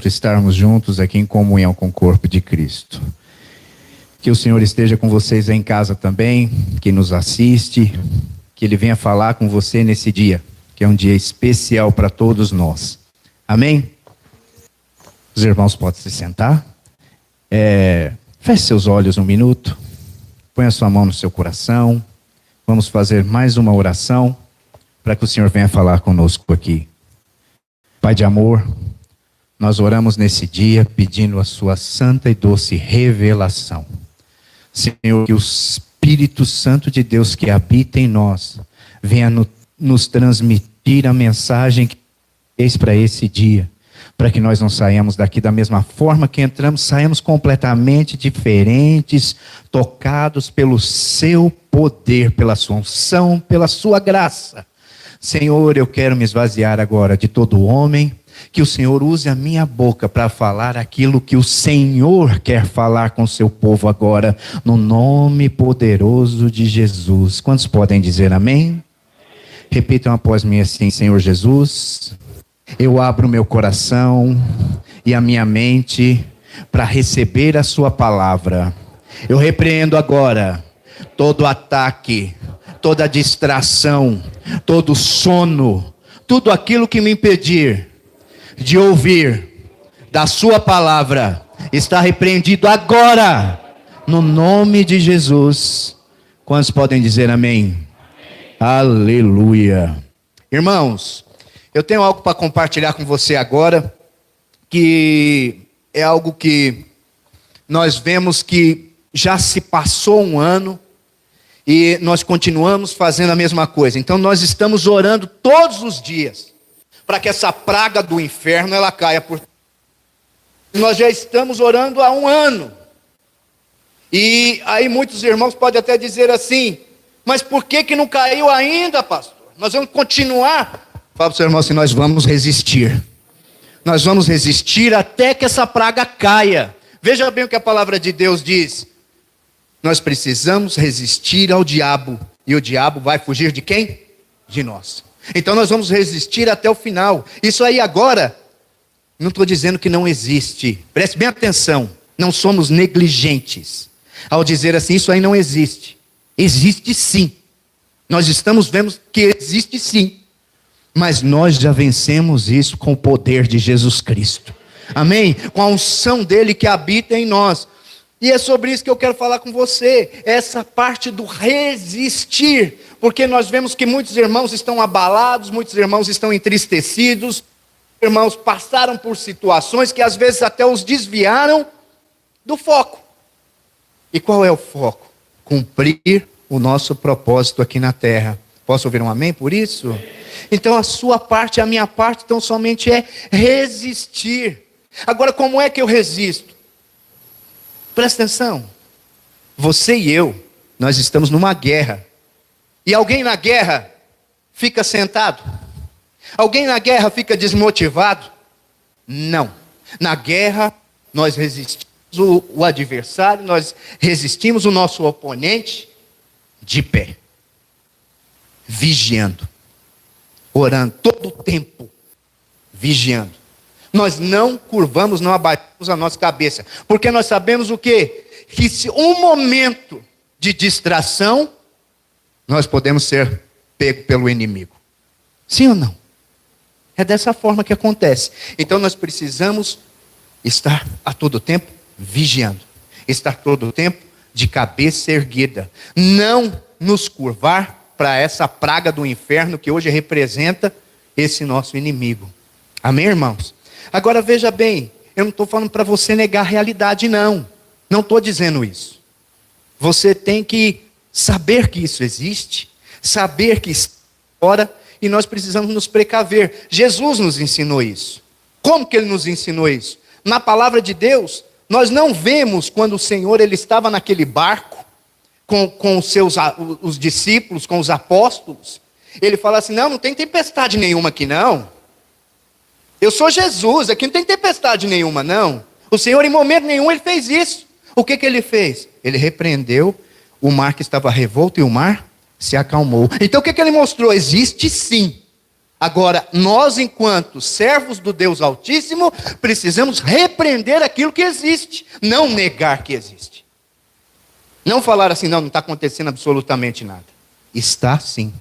estarmos juntos aqui em comunhão com o corpo de Cristo. Que o Senhor esteja com vocês aí em casa também, que nos assiste, que Ele venha falar com você nesse dia, que é um dia especial para todos nós. Amém? Os irmãos podem se sentar. Feche seus olhos um minuto. Põe a sua mão no seu coração. Vamos fazer mais uma oração para que o Senhor venha falar conosco aqui. Pai de amor, nós oramos nesse dia pedindo a sua santa e doce revelação. Senhor, que o Espírito Santo de Deus que habita em nós venha nos transmitir a mensagem que fez para esse dia, para que nós não saiamos daqui da mesma forma que entramos, saímos completamente diferentes, tocados pelo Seu poder, pela Sua unção, pela Sua graça. Senhor, eu quero me esvaziar agora de todo homem, que o Senhor use a minha boca para falar aquilo que o Senhor quer falar com o seu povo agora, no nome poderoso de Jesus. Quantos podem dizer amém? Repitam após mim assim: Senhor Jesus, eu abro meu coração e a minha mente para receber a sua palavra. Eu repreendo agora todo ataque, toda distração, todo sono, tudo aquilo que me impedir de ouvir da sua palavra, está repreendido agora, no nome de Jesus. Quantos podem dizer amém? Aleluia. Irmãos, eu tenho algo para compartilhar com você agora, que é algo que nós vemos que já se passou um ano, e nós continuamos fazendo a mesma coisa. Então nós estamos orando todos os dias para que essa praga do inferno ela caia por... Nós já estamos orando há um ano. E aí muitos irmãos podem até dizer assim: mas por que não caiu ainda, pastor? Nós vamos continuar. Fala para o seu irmão assim: nós vamos resistir. Nós vamos resistir até que essa praga caia. Veja bem o que a palavra de Deus diz. Nós precisamos resistir ao diabo. E o diabo vai fugir de quem? De nós. Então nós vamos resistir até o final. Isso aí agora, não estou dizendo que não existe. Preste bem atenção. Não somos negligentes ao dizer assim, isso aí não existe. Existe sim. Nós estamos vendo que existe sim. Mas nós já vencemos isso com o poder de Jesus Cristo. Amém? Com a unção dele que habita em nós. E é sobre isso que eu quero falar com você. Essa parte do resistir. Porque nós vemos que muitos irmãos estão abalados, muitos irmãos estão entristecidos. Irmãos passaram por situações que às vezes até os desviaram do foco. E qual é o foco? Cumprir o nosso propósito aqui na terra. Posso ouvir um amém por isso? Então a sua parte, a minha parte, então somente é resistir. Agora, como é que eu resisto? Presta atenção. Você e eu, nós estamos numa guerra. E alguém na guerra fica sentado? Alguém na guerra fica desmotivado? Não. Na guerra, nós resistimos o adversário, nós resistimos o nosso oponente de pé. Vigiando. Orando todo o tempo. Vigiando. Nós não curvamos, não abatemos a nossa cabeça. Porque nós sabemos o quê? Que se um momento de distração, nós podemos ser pegos pelo inimigo. Sim ou não? É dessa forma que acontece. Então nós precisamos estar a todo tempo vigiando. Estar todo tempo de cabeça erguida. Não nos curvar para essa praga do inferno que hoje representa esse nosso inimigo. Amém, irmãos? Agora veja bem, eu não estou falando para você negar a realidade, não. Não estou dizendo isso. Você tem que saber que isso existe, saber que está fora, e nós precisamos nos precaver. Jesus nos ensinou isso. Como que ele nos ensinou isso? Na palavra de Deus, nós não vemos quando o Senhor ele estava naquele barco, com os discípulos, com os apóstolos. Ele fala assim, não tem tempestade nenhuma aqui não. Eu sou Jesus, aqui não tem tempestade nenhuma, não. O Senhor, em momento nenhum, ele fez isso. O que ele fez? Ele repreendeu o mar que estava revolto e o mar se acalmou. Então, o que ele mostrou? Existe sim. Agora, nós, enquanto servos do Deus Altíssimo, precisamos repreender aquilo que existe, não negar que existe. Não falar assim, não está acontecendo absolutamente nada. Está sim.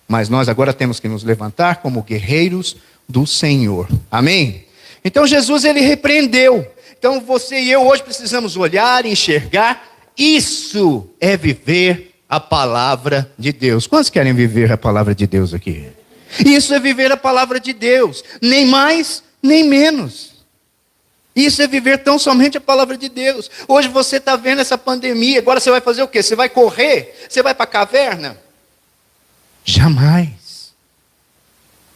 Mas nós agora temos que nos levantar como guerreiros do Senhor. Amém? Então Jesus ele repreendeu. Então você e eu hoje precisamos olhar, enxergar. Isso é viver a palavra de Deus. Quantos querem viver a palavra de Deus aqui? Isso é viver a palavra de Deus. Nem mais, nem menos. Isso é viver tão somente a palavra de Deus. Hoje você está vendo essa pandemia. Agora você vai fazer o quê? Você vai correr? Você vai para a caverna? Jamais.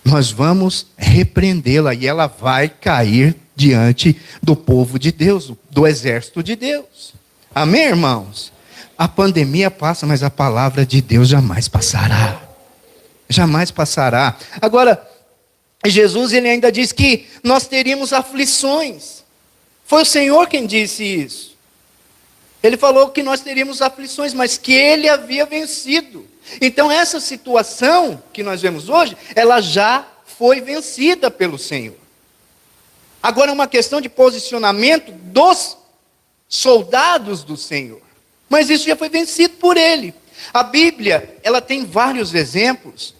Nós vamos repreendê-la e ela vai cair diante do povo de Deus, do exército de Deus. Amém, irmãos? A pandemia passa, mas a palavra de Deus jamais passará. Jamais passará. Agora, Jesus ele ainda diz que nós teríamos aflições. Foi o Senhor quem disse isso. Ele falou que nós teríamos aflições, mas que ele havia vencido. Então essa situação que nós vemos hoje, ela já foi vencida pelo Senhor. Agora é uma questão de posicionamento dos soldados do Senhor. Mas isso já foi vencido por ele. A Bíblia, ela tem vários exemplos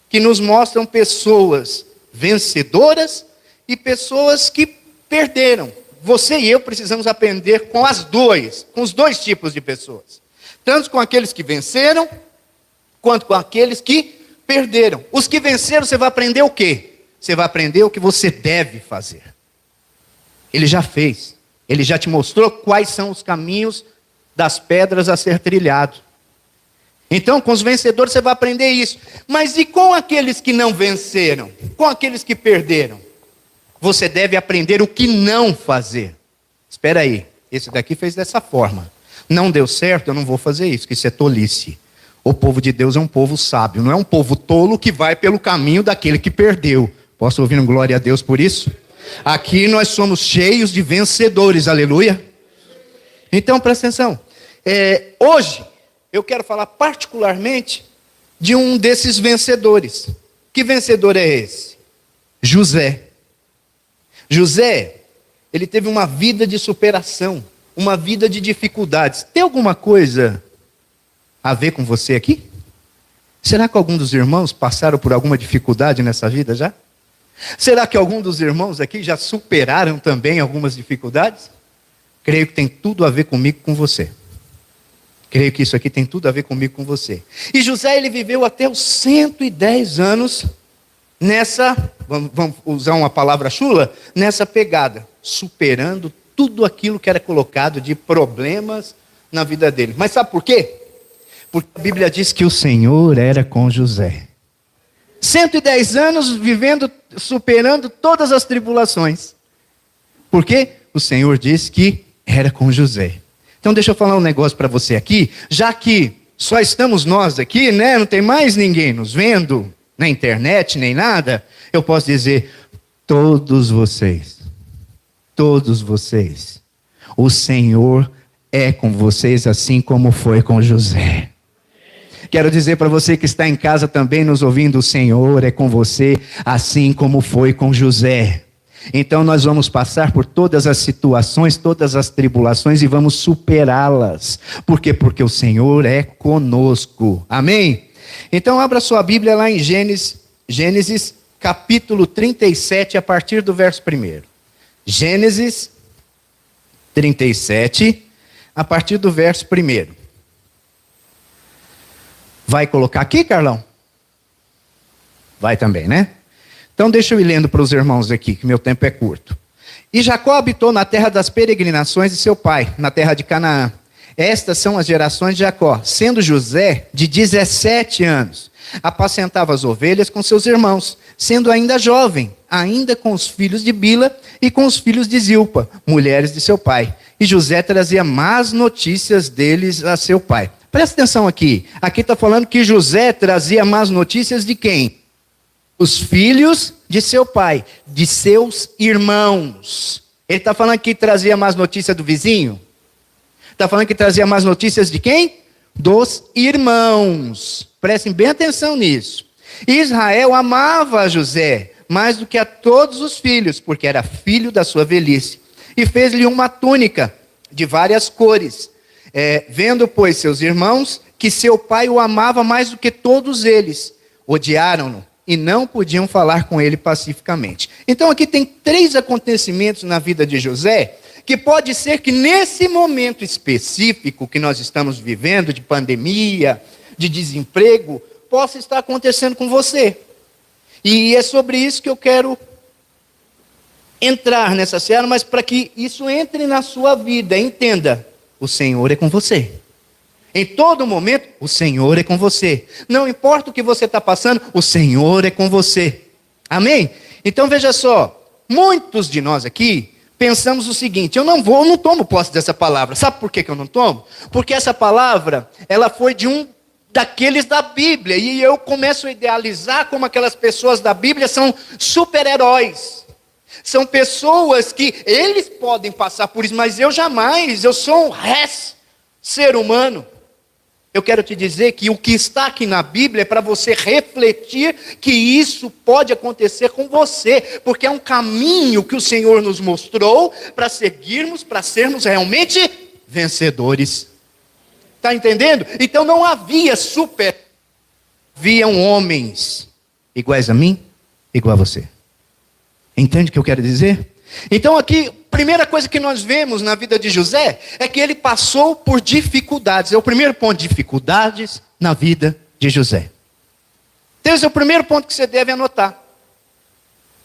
que nos mostram pessoas vencedoras e pessoas que perderam. Você e eu precisamos aprender com os dois tipos de pessoas. Tanto com aqueles que venceram, quanto com aqueles que perderam. Os que venceram, você vai aprender o quê? Você vai aprender o que você deve fazer. Ele já fez. Ele já te mostrou quais são os caminhos das pedras a ser trilhado. Então, com os vencedores você vai aprender isso. Mas e com aqueles que não venceram? Com aqueles que perderam? Você deve aprender o que não fazer. Espera aí, esse daqui fez dessa forma. Não deu certo, eu não vou fazer isso, que isso é tolice. O povo de Deus é um povo sábio, não é um povo tolo que vai pelo caminho daquele que perdeu. Posso ouvir um glória a Deus por isso? Aqui nós somos cheios de vencedores, aleluia. Então, presta atenção. Hoje, eu quero falar particularmente de um desses vencedores. Que vencedor é esse? José. José, ele teve uma vida de superação, uma vida de dificuldades. Tem alguma coisa a ver com você aqui? Será que algum dos irmãos passaram por alguma dificuldade nessa vida já? Será que algum dos irmãos aqui já superaram também algumas dificuldades? Creio que tem tudo a ver comigo e com você. Creio que isso aqui tem tudo a ver comigo e com você. E José, ele viveu até os 110 anos nessa, vamos usar uma palavra chula, nessa pegada, superando tudo aquilo que era colocado de problemas na vida dele. Mas sabe por quê? Porque a Bíblia diz que o Senhor era com José. 110 anos vivendo, superando todas as tribulações. Por quê? O Senhor disse que era com José. Então deixa eu falar um negócio para você aqui, já que só estamos nós aqui, né? Não tem mais ninguém nos vendo na internet nem nada. Eu posso dizer, todos vocês, o Senhor é com vocês assim como foi com José. Quero dizer para você que está em casa também nos ouvindo, o Senhor é com você assim como foi com José. Então nós vamos passar por todas as situações, todas as tribulações e vamos superá-las. Por quê? Porque o Senhor é conosco. Amém? Então abra sua Bíblia lá em Gênesis capítulo 37, a partir do verso 1. Gênesis 37, a partir do verso 1. Vai colocar aqui, Carlão? Vai também, né? Então deixa eu ir lendo para os irmãos aqui, que meu tempo é curto. E Jacó habitou na terra das peregrinações de seu pai, na terra de Canaã. Estas são as gerações de Jacó, sendo José de 17 anos. Apacentava as ovelhas com seus irmãos, sendo ainda jovem, ainda com os filhos de Bila e com os filhos de Zilpa, mulheres de seu pai. E José trazia más notícias deles a seu pai. Presta atenção aqui. Aqui está falando que José trazia más notícias de quem? Os filhos de seu pai, de seus irmãos. Ele está falando que trazia más notícias do vizinho? Está falando que trazia más notícias de quem? Dos irmãos. Prestem bem atenção nisso. Israel amava José mais do que a todos os filhos, porque era filho da sua velhice. E fez-lhe uma túnica de várias cores. Vendo, pois, seus irmãos, que seu pai o amava mais do que todos eles, odiaram-no e não podiam falar com ele pacificamente. Então aqui tem 3 acontecimentos na vida de José, que pode ser que nesse momento específico que nós estamos vivendo, de pandemia, de desemprego, possa estar acontecendo com você. E é sobre isso que eu quero entrar nessa seara, mas para que isso entre na sua vida, entenda. O Senhor é com você. Em todo momento, o Senhor é com você. Não importa o que você está passando, o Senhor é com você. Amém? Então veja só, muitos de nós aqui pensamos o seguinte, eu não tomo posse dessa palavra. Sabe por que eu não tomo? Porque essa palavra, ela foi de um daqueles da Bíblia. E eu começo a idealizar como aquelas pessoas da Bíblia são super-heróis. São pessoas que eles podem passar por isso, mas eu jamais, eu sou um ser humano. Eu quero te dizer que o que está aqui na Bíblia é para você refletir que isso pode acontecer com você, porque é um caminho que o Senhor nos mostrou para seguirmos, para sermos realmente vencedores. Está entendendo? Então não havia haviam homens iguais a mim, igual a você. Entende o que eu quero dizer? Então aqui, primeira coisa que nós vemos na vida de José é que ele passou por dificuldades. É o primeiro ponto, dificuldades na vida de José. Então esse é o primeiro ponto que você deve anotar.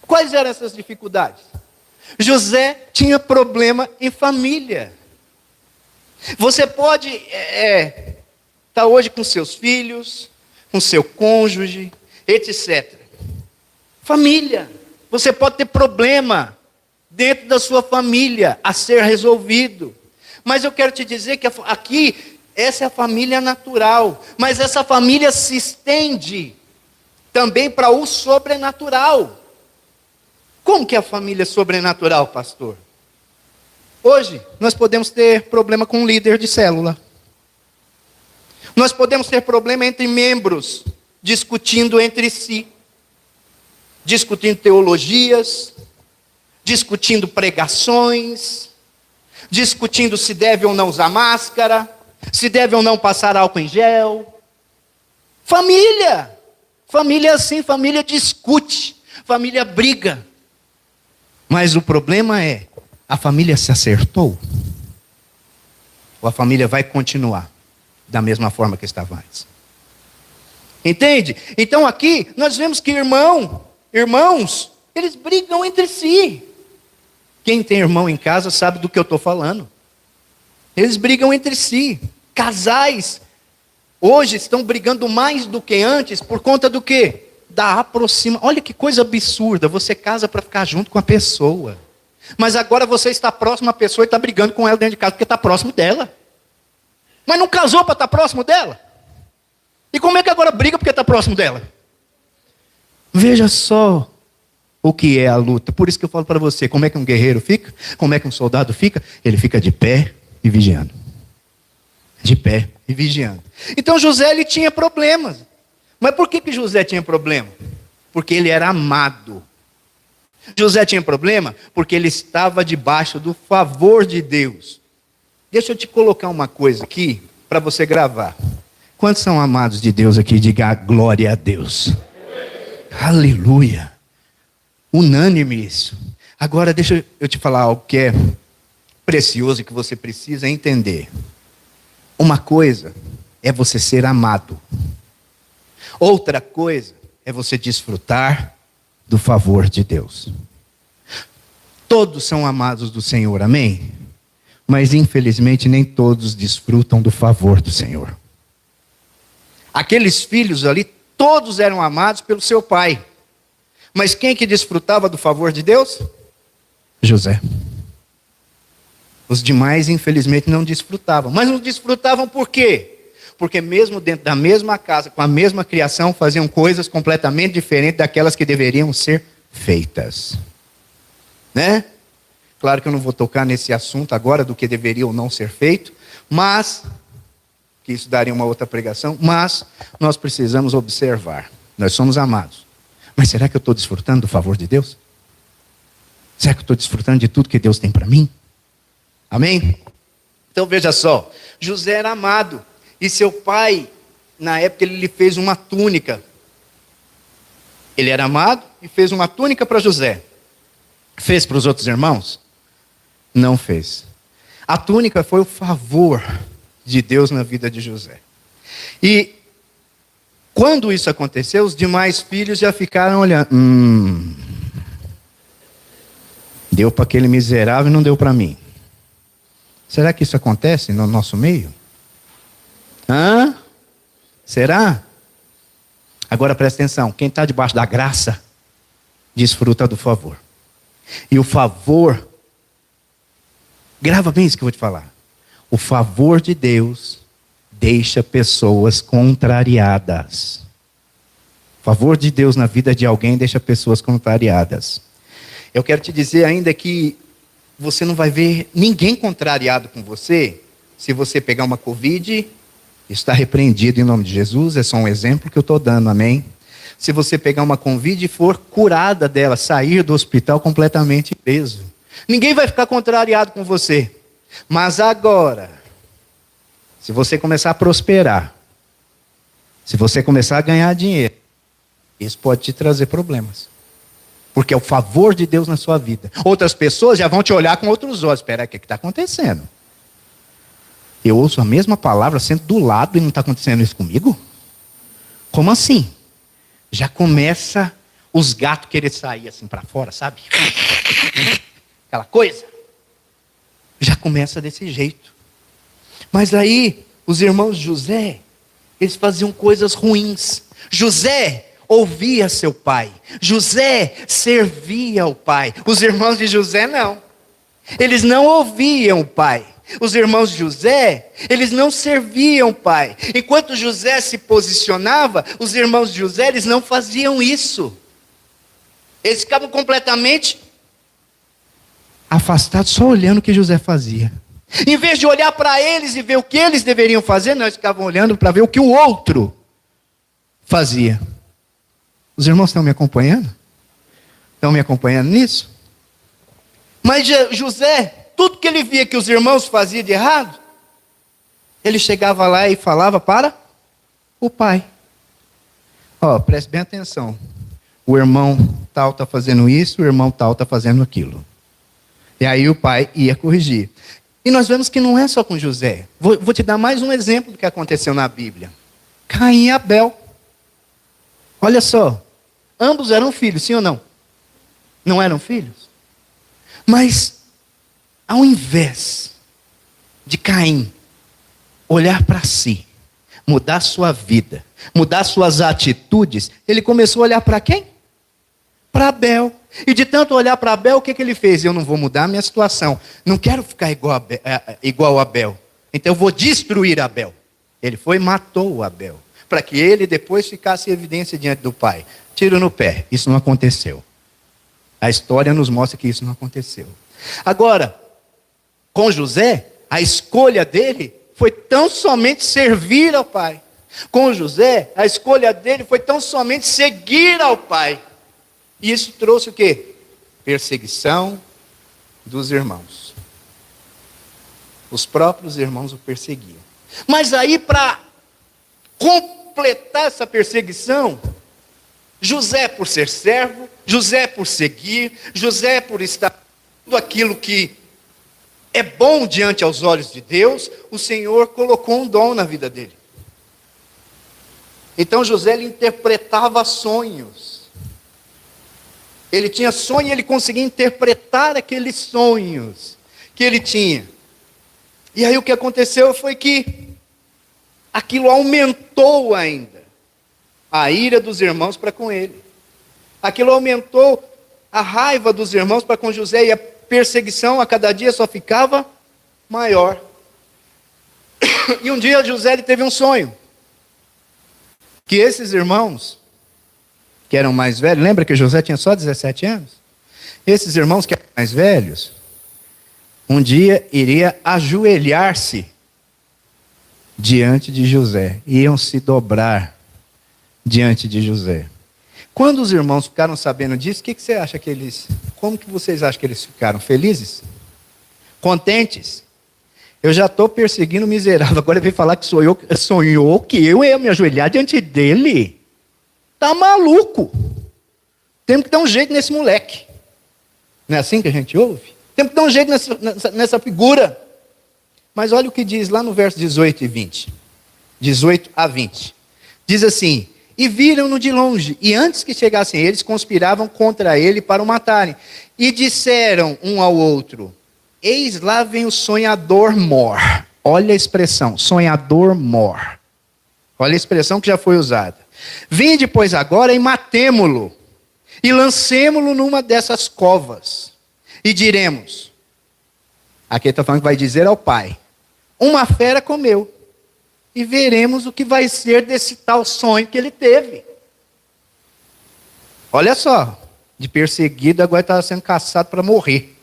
Quais eram essas dificuldades? José tinha problema em família. Você pode estar hoje com seus filhos, com seu cônjuge, etc. Família. Você pode ter problema dentro da sua família a ser resolvido. Mas eu quero te dizer que aqui, essa é a família natural. Mas essa família se estende também para o sobrenatural. Como que é a família sobrenatural, pastor? Hoje, nós podemos ter problema com um líder de célula. Nós podemos ter problema entre membros, discutindo entre si. Discutindo teologias, discutindo pregações, discutindo se deve ou não usar máscara, se deve ou não passar álcool em gel. Família é assim, família discute, família briga. Mas o problema é, a família se acertou? Ou a família vai continuar da mesma forma que estava antes? Entende? Então aqui nós vemos que irmãos, eles brigam entre si. Quem tem irmão em casa sabe do que eu estou falando. Eles brigam entre si. Casais hoje estão brigando mais do que antes por conta do quê? Da aproximação. Olha que coisa absurda. Você casa para ficar junto com a pessoa. Mas agora você está próximo à pessoa e está brigando com ela dentro de casa porque está próximo dela. Mas não casou para estar próximo dela? E como é que agora briga porque está próximo dela? Veja só o que é a luta. Por isso que eu falo para você, como é que um guerreiro fica? Como é que um soldado fica? Ele fica de pé e vigiando. De pé e vigiando. Então José, ele tinha problemas. Mas por que José tinha problema? Porque ele era amado. José tinha problema porque ele estava debaixo do favor de Deus. Deixa eu te colocar uma coisa aqui para você gravar. Quantos são amados de Deus aqui? Diga glória a Deus. Aleluia. Unânime isso. Agora deixa eu te falar algo que é precioso e que você precisa entender. Uma coisa é você ser amado. Outra coisa é você desfrutar do favor de Deus. Todos são amados do Senhor, amém? Mas infelizmente nem todos desfrutam do favor do Senhor. Aqueles filhos ali, todos eram amados pelo seu pai. Mas quem que desfrutava do favor de Deus? José. Os demais, infelizmente, não desfrutavam. Mas não desfrutavam por quê? Porque mesmo dentro da mesma casa, com a mesma criação, faziam coisas completamente diferentes daquelas que deveriam ser feitas. Né? Claro que eu não vou tocar nesse assunto agora do que deveria ou não ser feito, mas, que isso daria uma outra pregação, mas nós precisamos observar. Nós somos amados. Mas será que eu estou desfrutando do favor de Deus? Será que eu estou desfrutando de tudo que Deus tem para mim? Amém? Então veja só, José era amado. E seu pai, na época, ele lhe fez uma túnica. Ele era amado e fez uma túnica para José. Fez para os outros irmãos? Não fez. A túnica foi o favor de Deus na vida de José. E quando isso aconteceu, os demais filhos já ficaram olhando. Deu para aquele miserável e não deu para mim. Será que isso acontece no nosso meio? Será? Agora presta atenção. Quem está debaixo da graça, desfruta do favor. E o favor, grava bem isso que eu vou te falar. O favor de Deus deixa pessoas contrariadas. O favor de Deus na vida de alguém deixa pessoas contrariadas. Eu quero te dizer ainda que você não vai ver ninguém contrariado com você se você pegar uma Covid. Está repreendido em nome de Jesus, é só um exemplo que eu estou dando, amém? Se você pegar uma Covid e for curada dela, sair do hospital completamente ileso, ninguém vai ficar contrariado com você. Mas agora, se você começar a prosperar, se você começar a ganhar dinheiro, isso pode te trazer problemas. Porque é o favor de Deus na sua vida. Outras pessoas já vão te olhar com outros olhos. Espera, o que está acontecendo? Eu ouço a mesma palavra sendo do lado e não está acontecendo isso comigo? Como assim? Já começa os gatos querer sair assim para fora, sabe? Aquela coisa. Já começa desse jeito. Mas aí, os irmãos de José, eles faziam coisas ruins. José ouvia seu pai. José servia ao pai. Os irmãos de José não. Eles não ouviam o pai. Os irmãos de José, eles não serviam o pai. Enquanto José se posicionava, os irmãos de José, eles não faziam isso. Eles ficavam completamente afastados, só olhando o que José fazia. Em vez de olhar para eles e ver o que eles deveriam fazer, nós ficávamos olhando para ver o que o outro fazia. Os irmãos estão me acompanhando? Estão me acompanhando nisso? Mas José, tudo que ele via que os irmãos faziam de errado, ele chegava lá e falava para o pai. Ó, preste bem atenção. O irmão tal está fazendo isso, o irmão tal está fazendo aquilo. E aí o pai ia corrigir. E nós vemos que não é só com José. Vou te dar mais um exemplo do que aconteceu na Bíblia. Caim e Abel. Olha só. Ambos eram filhos, sim ou não? Não eram filhos? Mas, ao invés de Caim olhar para si, mudar sua vida, mudar suas atitudes, ele começou a olhar para quem? Para Abel. E de tanto olhar para Abel, o que ele fez? Eu não vou mudar a minha situação. Não quero ficar igual a Abel. Então eu vou destruir Abel. Ele foi e matou Abel. Para que ele depois ficasse em evidência diante do pai. Tiro no pé. Isso não aconteceu. A história nos mostra que isso não aconteceu. Agora, com José, a escolha dele foi tão somente servir ao pai. Com José, a escolha dele foi tão somente seguir ao pai. E isso trouxe o quê? Perseguição dos irmãos. Os próprios irmãos o perseguiam. Mas aí, para completar essa perseguição, José por ser servo, José por seguir, José por estar tudo aquilo que é bom diante aos olhos de Deus, o Senhor colocou um dom na vida dele. Então José, ele interpretava sonhos. Ele tinha sonho e ele conseguia interpretar aqueles sonhos que ele tinha. E aí o que aconteceu foi que aquilo aumentou ainda a ira dos irmãos para com ele. Aquilo aumentou a raiva dos irmãos para com José, e a perseguição a cada dia só ficava maior. E um dia José, ele teve um sonho. Que esses irmãos, que eram mais velhos, lembra que José tinha só 17 anos? Esses irmãos que eram mais velhos, um dia iria ajoelhar-se diante de José, iam se dobrar diante de José. Quando os irmãos ficaram sabendo disso, o que você acha que eles, como que vocês acham que eles ficaram? Felizes? Contentes? Eu já estou perseguindo o miserável, agora ele veio falar que sonhou que eu ia me ajoelhar diante dele. Tá maluco? Temos que dar um jeito nesse moleque. Não é assim que a gente ouve? Temos que dar um jeito nessa figura. Mas olha o que diz lá no verso 18 e 20. 18 a 20. Diz assim: e viram-no de longe, e antes que chegassem eles, conspiravam contra ele para o matarem. E disseram um ao outro: eis lá vem o sonhador mor. Olha a expressão, sonhador mor. Olha a expressão que já foi usada. Vinde, pois, agora e matemo-lo, e lancemo-lo numa dessas covas. E diremos, aqui está falando que vai dizer ao pai: uma fera comeu, e veremos o que vai ser desse tal sonho que ele teve. Olha só, de perseguido agora estava sendo caçado para morrer.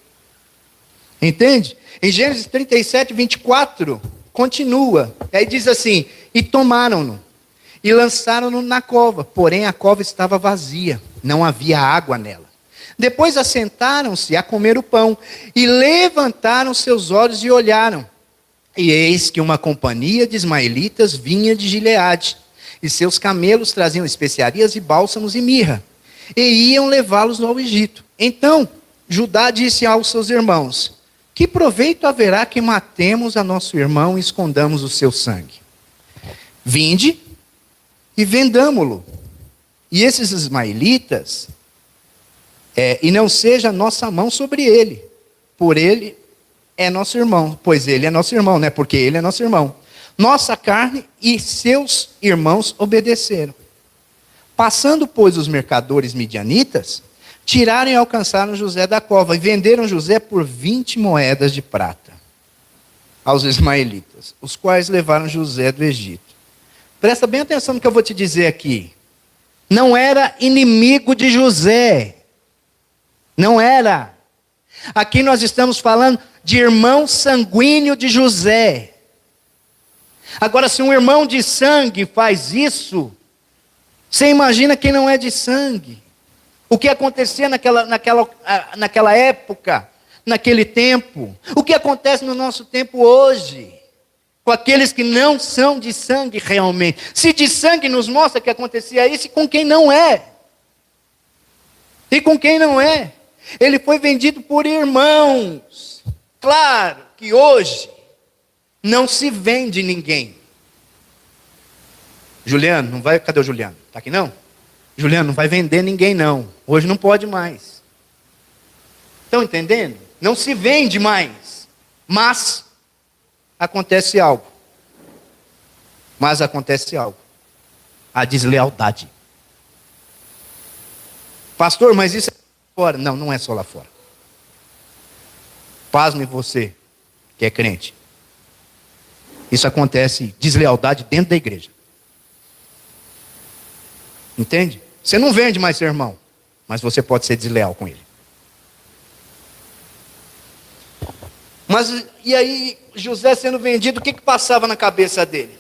Entende? Em Gênesis 37, 24, continua. Aí diz assim: e tomaram-no, e lançaram-no na cova, porém a cova estava vazia, não havia água nela. Depois assentaram-se a comer o pão, e levantaram seus olhos e olharam. E eis que uma companhia de ismaelitas vinha de Gileade, e seus camelos traziam especiarias e bálsamos e mirra, e iam levá-los ao Egito. Então Judá disse aos seus irmãos: que proveito haverá que matemos a nosso irmão e escondamos o seu sangue? Vinde e vendamo-lo. E esses ismaelitas, e não seja nossa mão sobre ele, por ele é nosso irmão, pois ele é nosso irmão, né? Porque ele é nosso irmão. Nossa carne e seus irmãos obedeceram. Passando, pois, os mercadores midianitas, tiraram e alcançaram José da cova, e venderam José por 20 moedas de prata aos ismaelitas, os quais levaram José do Egito. Presta bem atenção no que eu vou te dizer aqui. Não era inimigo de José. Não era. Aqui nós estamos falando de irmão sanguíneo de José. Agora, se um irmão de sangue faz isso, você imagina quem não é de sangue. O que acontecia naquela época, naquele tempo. O que acontece no nosso tempo hoje, com aqueles que não são de sangue realmente. Se de sangue nos mostra que acontecia isso, e com quem não é. E com quem não é. Ele foi vendido por irmãos. Claro que hoje não se vende ninguém. Juliano, não vai. Cadê o Juliano? Está aqui não? Juliano, não vai vender ninguém não. Hoje não pode mais. Estão entendendo? Não se vende mais. Mas acontece algo. A deslealdade. Pastor, mas isso é lá fora. Não, não é só lá fora. Pasme você, que é crente. Isso acontece, deslealdade dentro da igreja. Entende? Você não vende mais seu irmão, mas você pode ser desleal com ele. Mas, e aí, José sendo vendido, o que passava na cabeça dele?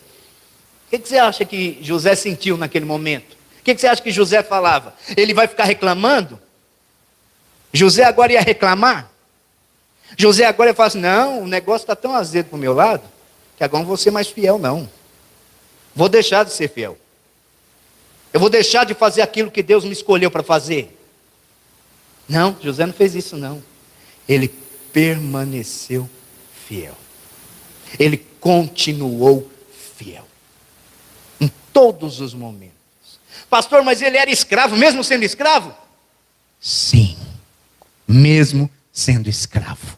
O que você acha que José sentiu naquele momento? O que você acha que José falava? Ele vai ficar reclamando? José agora ia reclamar? José agora ia falar assim, não, o negócio está tão azedo para o meu lado, que agora não vou ser mais fiel não. Vou deixar de ser fiel. Eu vou deixar de fazer aquilo que Deus me escolheu para fazer. Não, José não fez isso não. Ele permaneceu fiel. Ele continuou fiel. Em todos os momentos. Pastor, mas ele era escravo, mesmo sendo escravo? Sim, mesmo sendo escravo.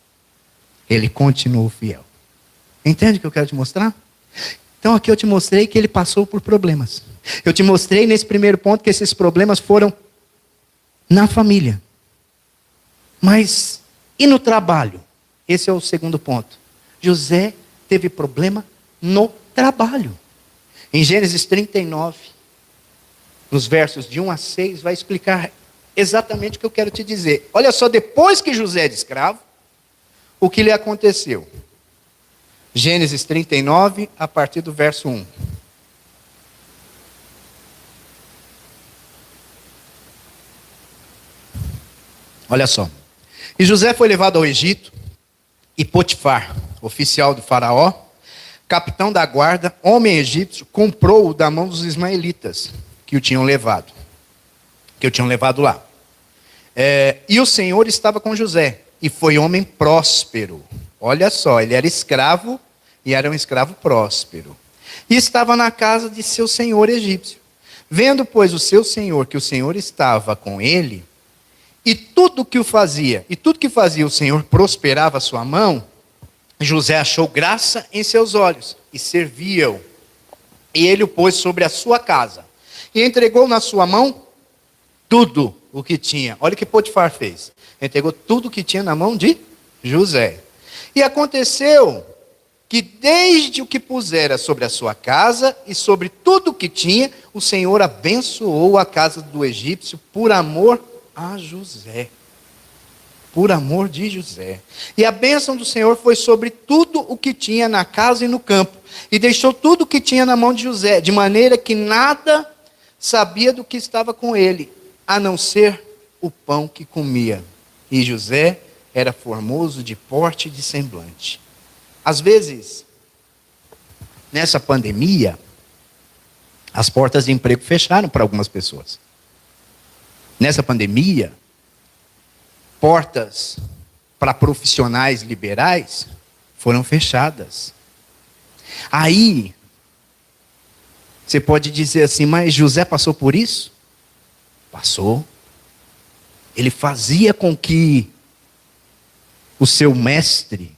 Ele continuou fiel. Entende o que eu quero te mostrar? Então aqui eu te mostrei que ele passou por problemas. Eu te mostrei nesse primeiro ponto que esses problemas foram na família. Mas e no trabalho? Esse é o segundo ponto. José teve problema no trabalho. Em Gênesis 39, nos versos de 1 a 6, vai explicar exatamente o que eu quero te dizer. Olha só, depois que José era escravo, o que lhe aconteceu? Gênesis 39, a partir do verso 1. Olha só. E José foi levado ao Egito, e Potifar, oficial do faraó, capitão da guarda, homem egípcio, comprou-o da mão dos ismaelitas, que o tinham levado lá. E o Senhor estava com José, e foi homem próspero. Olha só, ele era escravo, e era um escravo próspero. E estava na casa de seu senhor egípcio. Vendo, pois, o seu senhor, que o Senhor estava com ele, e tudo que fazia o Senhor prosperava a sua mão, José achou graça em seus olhos, e servia-o. E ele o pôs sobre a sua casa, e entregou na sua mão tudo o que tinha. Olha o que Potifar fez. Entregou tudo o que tinha na mão de José. E aconteceu que desde o que pusera sobre a sua casa e sobre tudo o que tinha, o Senhor abençoou a casa do egípcio por amor a José. Por amor de José. E a bênção do Senhor foi sobre tudo o que tinha na casa e no campo. E deixou tudo o que tinha na mão de José, de maneira que nada sabia do que estava com ele, a não ser o pão que comia. E José era formoso de porte e de semblante. Às vezes, nessa pandemia, as portas de emprego fecharam para algumas pessoas. Nessa pandemia, portas para profissionais liberais foram fechadas. Aí, você pode dizer assim, mas José passou por isso? Passou. Ele fazia com que o seu mestre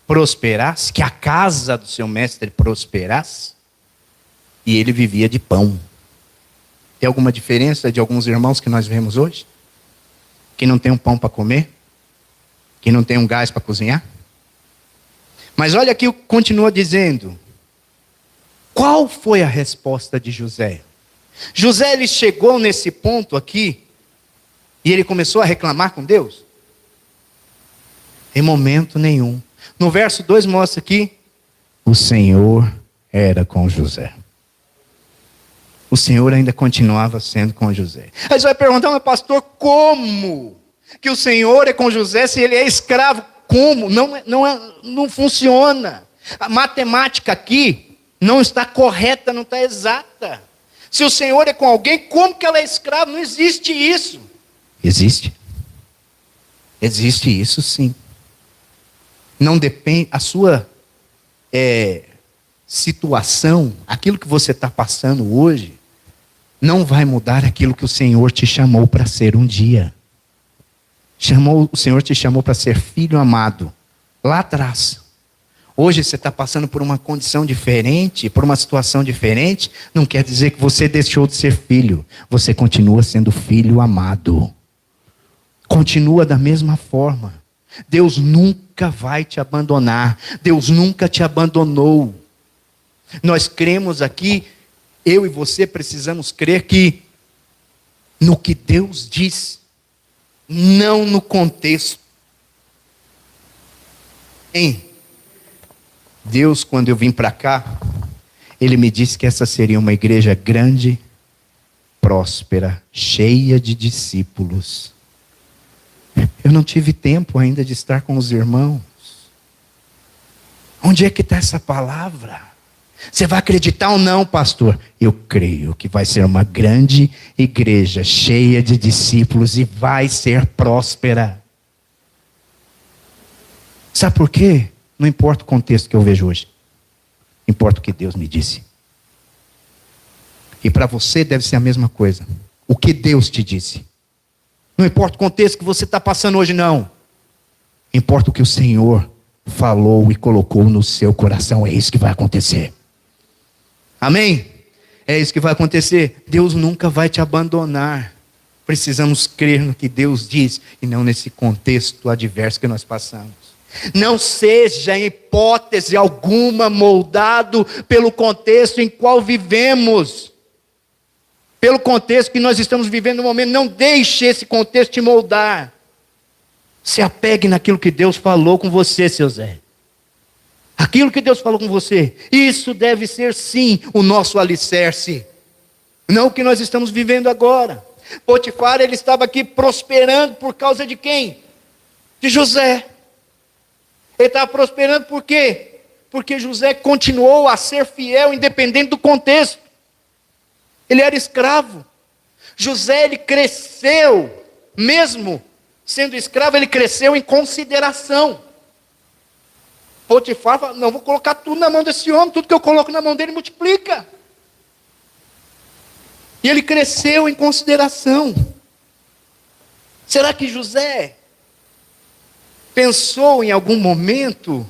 prosperasse, que a casa do seu mestre prosperasse, e ele vivia de pão. Tem alguma diferença de alguns irmãos que nós vemos hoje? Que não tem um pão para comer? Que não tem um gás para cozinhar? Mas olha aqui, continua dizendo. Qual foi a resposta de José? José, ele chegou nesse ponto aqui, e ele começou a reclamar com Deus? Em momento nenhum. No verso 2 mostra aqui, o Senhor era com José. O Senhor ainda continuava sendo com José. Aí você vai perguntar, mas pastor, como que o Senhor é com José se ele é escravo? Como? Não funciona. A matemática aqui não está correta, não está exata. Se o Senhor é com alguém, como que ela é escrava? Não existe isso. Existe. Existe isso sim. Não depende, a sua situação, aquilo que você está passando hoje, não vai mudar aquilo que o Senhor te chamou para ser um dia. O Senhor te chamou para ser filho amado, lá atrás. Hoje você está passando por uma condição diferente, por uma situação diferente, não quer dizer que você deixou de ser filho. Você continua sendo filho amado. Continua da mesma forma. Deus nunca vai te abandonar. Deus nunca te abandonou. Nós cremos aqui, eu e você precisamos crer que no que Deus diz, não no contexto. Deus, quando eu vim para cá, Ele me disse que essa seria uma igreja grande, próspera, cheia de discípulos. Eu não tive tempo ainda de estar com os irmãos. Onde é que está essa palavra? Você vai acreditar ou não, pastor? Eu creio que vai ser uma grande igreja, cheia de discípulos e vai ser próspera. Sabe por quê? Não importa o contexto que eu vejo hoje. Importa o que Deus me disse. E para você deve ser a mesma coisa. O que Deus te disse. Não importa o contexto que você está passando hoje, não. Importa o que o Senhor falou e colocou no seu coração. É isso que vai acontecer. Amém? É isso que vai acontecer. Deus nunca vai te abandonar. Precisamos crer no que Deus diz e não nesse contexto adverso que nós passamos. Não seja em hipótese alguma moldado pelo contexto em qual vivemos. Pelo contexto que nós estamos vivendo no momento. Não deixe esse contexto te moldar. Se apegue naquilo que Deus falou com você, seu Zé. Aquilo que Deus falou com você. Isso deve ser sim o nosso alicerce. Não o que nós estamos vivendo agora. Potifar, ele estava aqui prosperando por causa de quem? De José. Ele estava prosperando por quê? Porque José continuou a ser fiel, independente do contexto. Ele era escravo. José, ele cresceu, mesmo sendo escravo, ele cresceu em consideração. Potifar fala, não, vou colocar tudo na mão desse homem, tudo que eu coloco na mão dele multiplica. E ele cresceu em consideração. Será que José pensou em algum momento,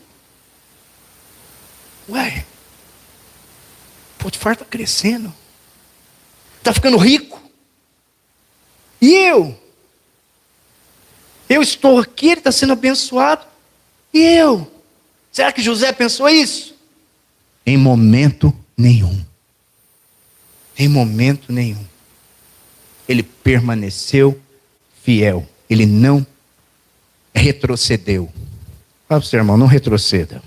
Potifar está crescendo, está ficando rico, e eu estou aqui, ele está sendo abençoado, e eu? Será que José pensou isso? Em momento nenhum. Em momento nenhum. Ele permaneceu fiel. Ele não retrocedeu. Fala para o seu irmão, não retroceda.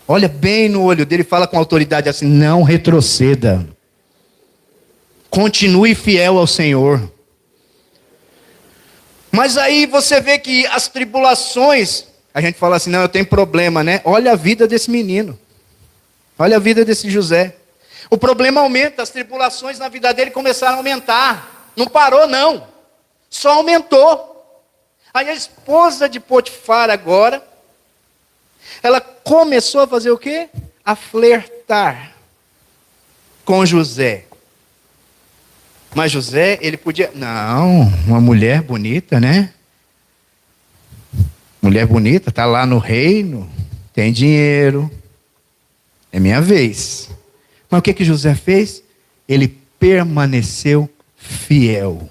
Olha bem no olho dele, fala com autoridade assim, não retroceda. Continue fiel ao Senhor. Mas aí você vê que as tribulações, a gente fala assim, não, eu tenho problema, né? Olha a vida desse menino. Olha a vida desse José. O problema aumenta, as tribulações na vida dele começaram a aumentar. Não parou, não. Só aumentou. Aí a esposa de Potifar agora, ela começou a fazer o quê? A flertar com José. Mas José, ele podia... Não, uma mulher bonita, né? Mulher bonita, está lá no reino, tem dinheiro, é minha vez. Mas o que José fez? Ele permaneceu fiel.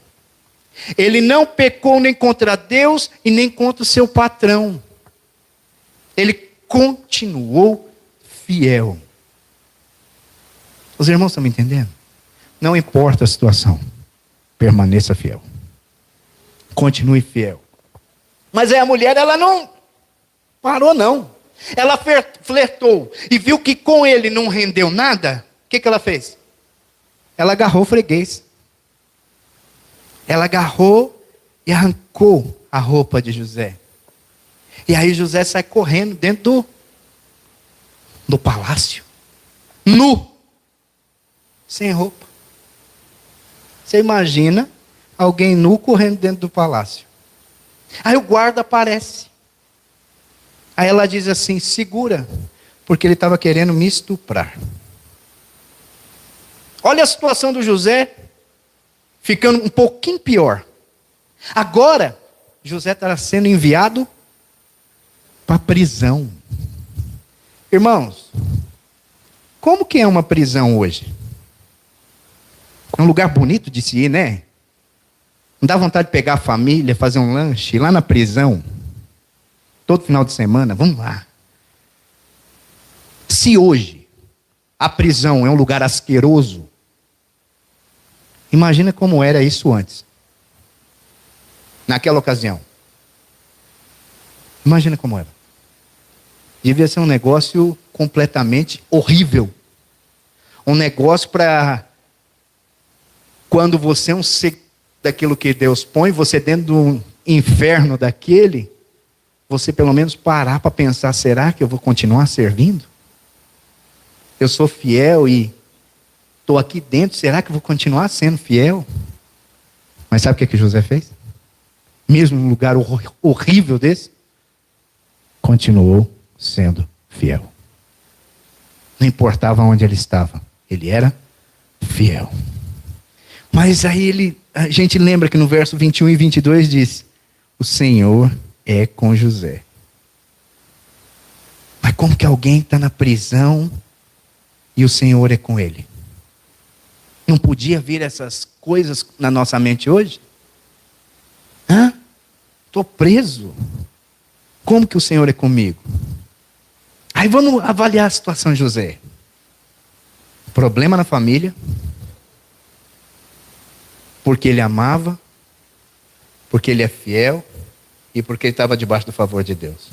Ele não pecou nem contra Deus e nem contra o seu patrão. Ele continuou fiel. Os irmãos estão me entendendo? Não importa a situação, permaneça fiel. Continue fiel. Mas aí a mulher, ela não parou não. Ela flertou e viu que com ele não rendeu nada. O que ela fez? Ela agarrou o freguês. Ela agarrou e arrancou a roupa de José. E aí José sai correndo dentro do palácio. Nu. Sem roupa. Você imagina alguém nu correndo dentro do palácio. Aí o guarda aparece. Aí ela diz assim, segura, porque ele estava querendo me estuprar. Olha a situação do José, ficando um pouquinho pior. Agora, José está sendo enviado para a prisão. Irmãos, como que é uma prisão hoje? É um lugar bonito de se ir, né? Não dá vontade de pegar a família, fazer um lanche lá na prisão, todo final de semana, vamos lá. Se hoje a prisão é um lugar asqueroso, imagina como era isso antes. Naquela ocasião. Imagina como era. Devia ser um negócio completamente horrível. Um negócio para quando você é um ser daquilo que Deus põe, você dentro do inferno daquele, você pelo menos parar para pensar, será que eu vou continuar servindo? Eu sou fiel e estou aqui dentro, será que eu vou continuar sendo fiel? Mas sabe o que José fez? Mesmo num lugar horrível desse, continuou sendo fiel. Não importava onde ele estava, ele era fiel. Mas aí a gente lembra que no verso 21 e 22 diz, o Senhor é com José. Mas como que alguém está na prisão e o Senhor é com ele? Não podia vir essas coisas na nossa mente hoje? Estou preso. Como que o Senhor é comigo? Aí vamos avaliar a situação de José. Problema na família. Porque ele amava. Porque ele é fiel. E porque ele estava debaixo do favor de Deus.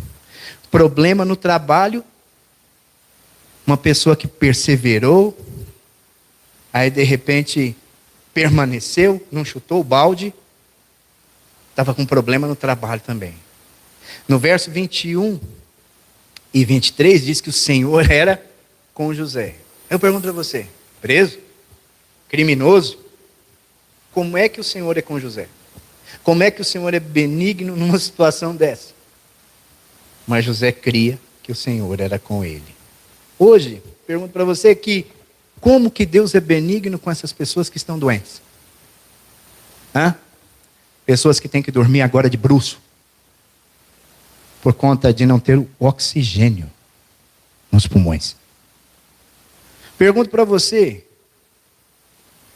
Problema no trabalho. Uma pessoa que perseverou. Aí de repente permaneceu, não chutou o balde. Estava com problema no trabalho também. No verso 21 e 23 diz que o Senhor era com José. Eu pergunto para você, preso? Criminoso? Como é que o Senhor é com José? Como é que o Senhor é benigno numa situação dessa? Mas José cria que o Senhor era com ele. Hoje, pergunto para você como que Deus é benigno com essas pessoas que estão doentes? Pessoas que têm que dormir agora de bruço. Por conta de não ter o oxigênio nos pulmões. Pergunto para você,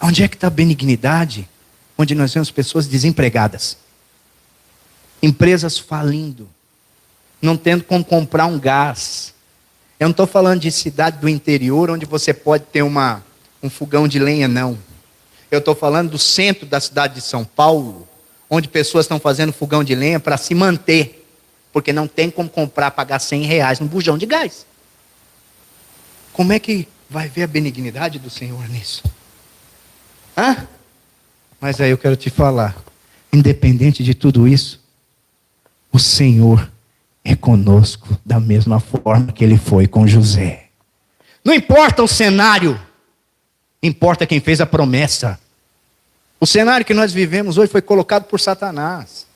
onde é que está a benignidade? Onde nós vemos pessoas desempregadas. Empresas falindo. Não tendo como comprar um gás. Eu não estou falando de cidade do interior, onde você pode ter um fogão de lenha, não. Eu estou falando do centro da cidade de São Paulo, onde pessoas estão fazendo fogão de lenha para se manter. Porque não tem como comprar, pagar R$100 num bujão de gás. Como é que vai ver a benignidade do Senhor nisso? Mas aí eu quero te falar, independente de tudo isso, o Senhor é conosco da mesma forma que Ele foi com José. Não importa o cenário, importa quem fez a promessa. O cenário que nós vivemos hoje foi colocado por Satanás.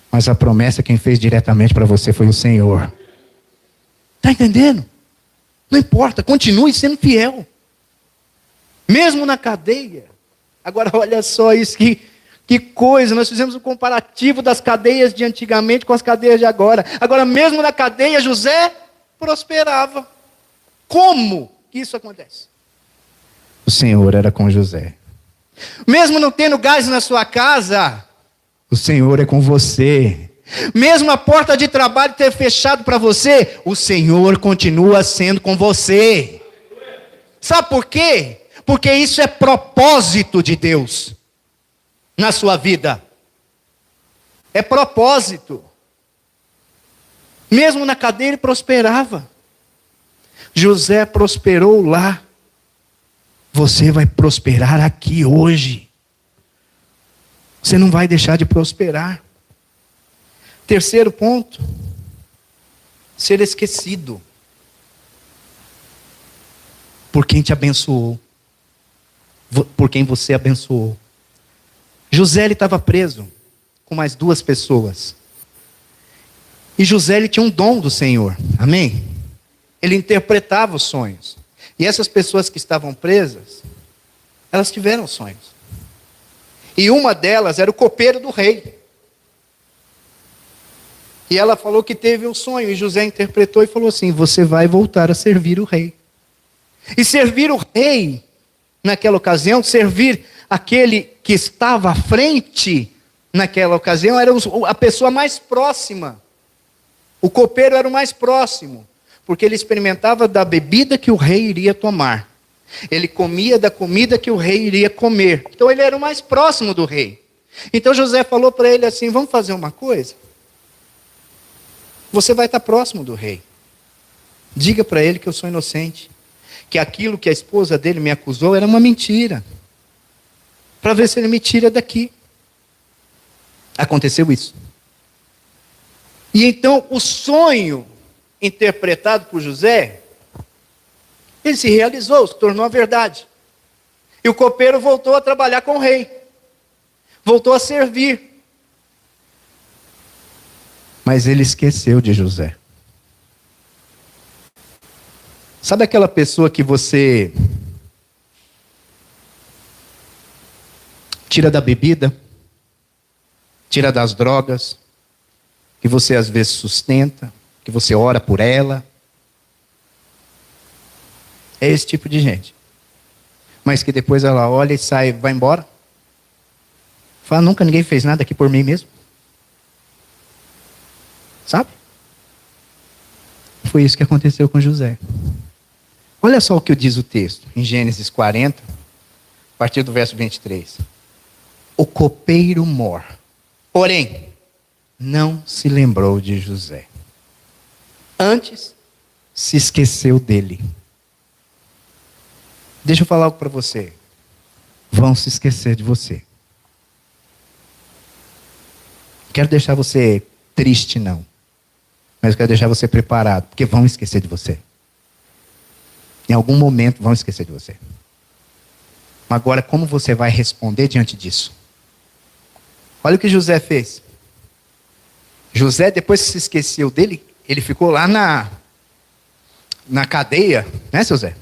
Mas a promessa quem fez diretamente para você foi o Senhor. Está entendendo? Não importa, continue sendo fiel. Mesmo na cadeia. Agora olha só isso, que coisa. Nós fizemos um comparativo das cadeias de antigamente com as cadeias de agora. Agora mesmo na cadeia José prosperava. Como que isso acontece? O Senhor era com José. Mesmo não tendo gás na sua casa, o Senhor é com você. Mesmo a porta de trabalho ter fechado para você, o Senhor continua sendo com você. Sabe por quê? Porque isso é propósito de Deus na sua vida. É propósito. Mesmo na cadeia ele prosperava. José prosperou lá. Você vai prosperar aqui hoje. Você não vai deixar de prosperar. Terceiro ponto, ser esquecido por quem te abençoou, por quem você abençoou. José estava preso com mais 2 pessoas. E José ele tinha um dom do Senhor, amém? Ele interpretava os sonhos. E essas pessoas que estavam presas, elas tiveram sonhos. E uma delas era o copeiro do rei. E ela falou que teve um sonho, e José interpretou e falou assim: você vai voltar a servir o rei. E servir o rei, naquela ocasião, servir aquele que estava à frente, naquela ocasião, era a pessoa mais próxima. O copeiro era o mais próximo, porque ele experimentava da bebida que o rei iria tomar. Ele comia da comida que o rei iria comer. Então ele era o mais próximo do rei. Então José falou para ele assim: vamos fazer uma coisa? Você vai estar próximo do rei. Diga para ele que eu sou inocente. Que aquilo que a esposa dele me acusou era uma mentira. Para ver se ele me tira daqui. Aconteceu isso. E então o sonho interpretado por José, ele se realizou, se tornou a verdade. E o copeiro voltou a trabalhar com o rei. Voltou a servir. Mas ele esqueceu de José. Sabe aquela pessoa que você tira da bebida, tira das drogas, que você às vezes sustenta, que você ora por ela? É esse tipo de gente. Mas que depois ela olha e sai, vai embora. Fala: nunca ninguém fez nada aqui por mim mesmo. Sabe? Foi isso que aconteceu com José. Olha só o que diz o texto, em Gênesis 40, a partir do verso 23. O copeiro mor, porém, não se lembrou de José. Antes, se esqueceu dele. Deixa eu falar algo para você. Vão se esquecer de você. Quero deixar você triste, não. Mas eu quero deixar você preparado, porque vão esquecer de você. Em algum momento vão esquecer de você. Agora, como você vai responder diante disso? Olha o que José fez. José, depois que se esqueceu dele, ele ficou lá na cadeia, né, seu Zé?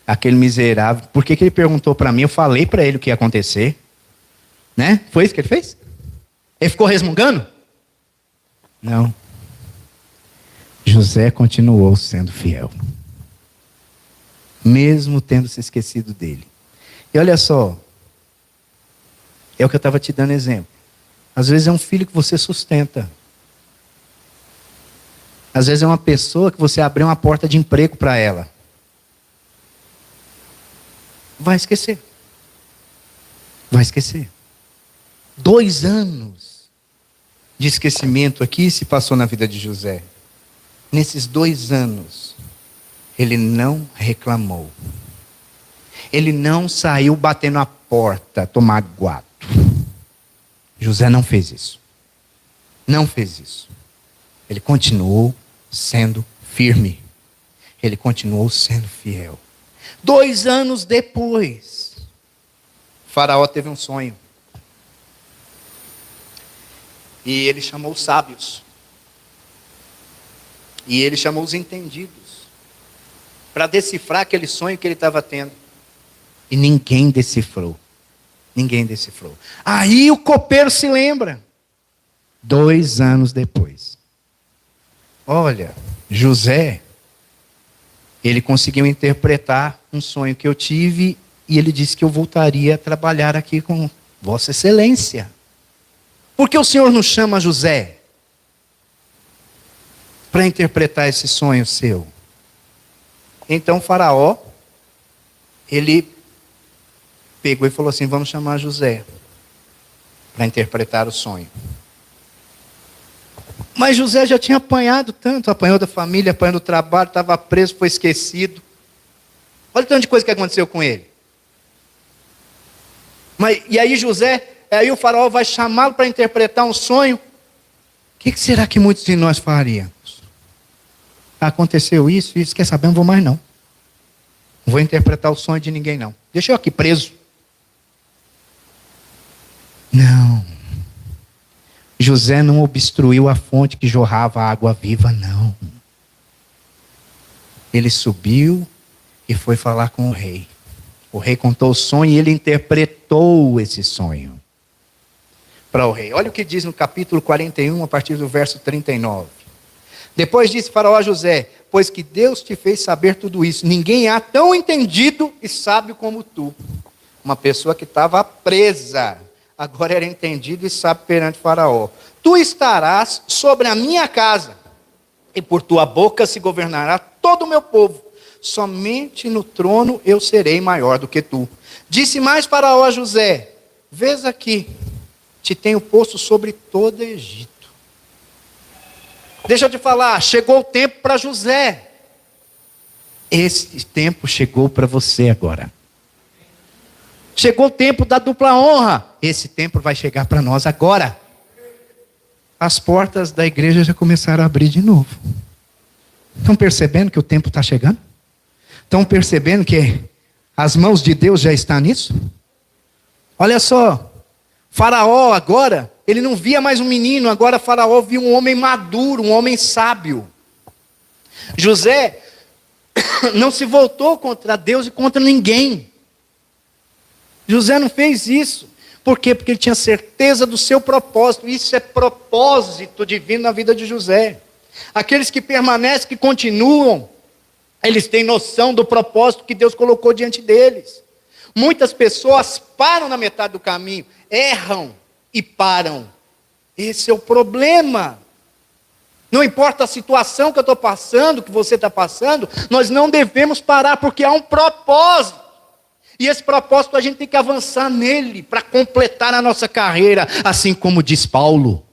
Aquele miserável. Por que ele perguntou para mim? Eu falei para ele o que ia acontecer. Né? Foi isso que ele fez? Ele ficou resmungando? Não. José continuou sendo fiel. Mesmo tendo se esquecido dele. E olha só. É o que eu estava te dando exemplo. Às vezes é um filho que você sustenta. Às vezes é uma pessoa que você abriu uma porta de emprego para ela. Vai esquecer. Vai esquecer. 2 anos de esquecimento aqui se passou na vida de José. Nesses 2 anos, ele não reclamou. Ele não saiu batendo a porta, tomar guato. José não fez isso. Não fez isso. Ele continuou sendo firme. Ele continuou sendo fiel. 2 anos depois, Faraó teve um sonho. E ele chamou os sábios. E ele chamou os entendidos. Para decifrar aquele sonho que ele estava tendo. E ninguém decifrou. Ninguém decifrou. Aí o copeiro se lembra. 2 anos depois. Olha, José, ele conseguiu interpretar um sonho que eu tive. E ele disse que eu voltaria a trabalhar aqui com Vossa Excelência. Por que o Senhor nos chama José? Para interpretar esse sonho seu. Então Faraó, ele pegou e falou assim: vamos chamar José para interpretar o sonho. Mas José já tinha apanhado tanto, apanhou da família, apanhou do trabalho, estava preso, foi esquecido. Olha o tanto de coisa que aconteceu com ele. E aí aí o faraó vai chamá-lo para interpretar um sonho. O que será que muitos de nós faríamos? Aconteceu isso, quer saber, não vou mais não. Não vou interpretar o sonho de ninguém não. Deixa eu aqui preso. Não. José não obstruiu a fonte que jorrava a água viva, não. Ele subiu e foi falar com o rei. O rei contou o sonho e ele interpretou esse sonho para o rei. Olha o que diz no capítulo 41, a partir do verso 39. Depois disse Faraó a José: pois que Deus te fez saber tudo isso, ninguém há tão entendido e sábio como tu. Uma pessoa que estava presa, agora era entendido e sábio perante Faraó. Tu estarás sobre a minha casa, e por tua boca se governará todo o meu povo. Somente no trono eu serei maior do que tu. Disse mais Faraó a José: vês aqui, te tenho posto sobre todo o Egito. Deixa eu te falar, chegou o tempo para José. Esse tempo chegou para você agora. Chegou o tempo da dupla honra. Esse tempo vai chegar para nós agora. As portas da igreja já começaram a abrir de novo. Estão percebendo que o tempo está chegando? Estão percebendo que as mãos de Deus já estão nisso? Olha só, Faraó agora, ele não via mais um menino, agora Faraó via um homem maduro, um homem sábio. José não se voltou contra Deus e contra ninguém. José não fez isso. Por quê? Porque ele tinha certeza do seu propósito. Isso é propósito divino na vida de José. Aqueles que permanecem, que continuam, eles têm noção do propósito que Deus colocou diante deles. Muitas pessoas param na metade do caminho, erram e param. Esse é o problema. Não importa a situação que eu estou passando, que você está passando, nós não devemos parar, porque há um propósito. E esse propósito a gente tem que avançar nele, para completar a nossa carreira, assim como diz Paulo.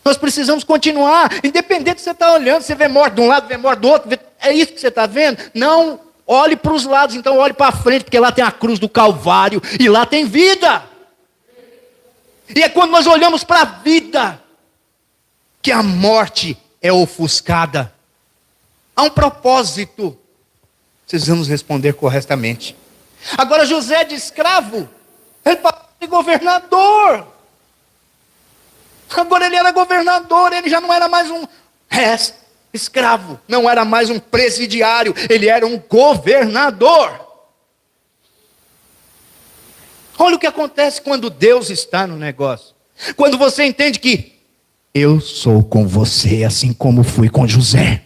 Nós precisamos continuar, independente do que você está olhando, você vê morte de um lado, vê morte do outro, é isso que você está vendo? Não olhe para os lados, então olhe para frente, porque lá tem a cruz do Calvário, e lá tem vida. E é quando nós olhamos para a vida, que a morte é ofuscada. Há um propósito. Precisamos responder corretamente. Agora José de escravo, ele passou de governador. Agora ele era governador, ele já não era mais um escravo, não era mais um presidiário, ele era um governador. Olha o que acontece quando Deus está no negócio. Quando você entende que eu sou com você, assim como fui com José.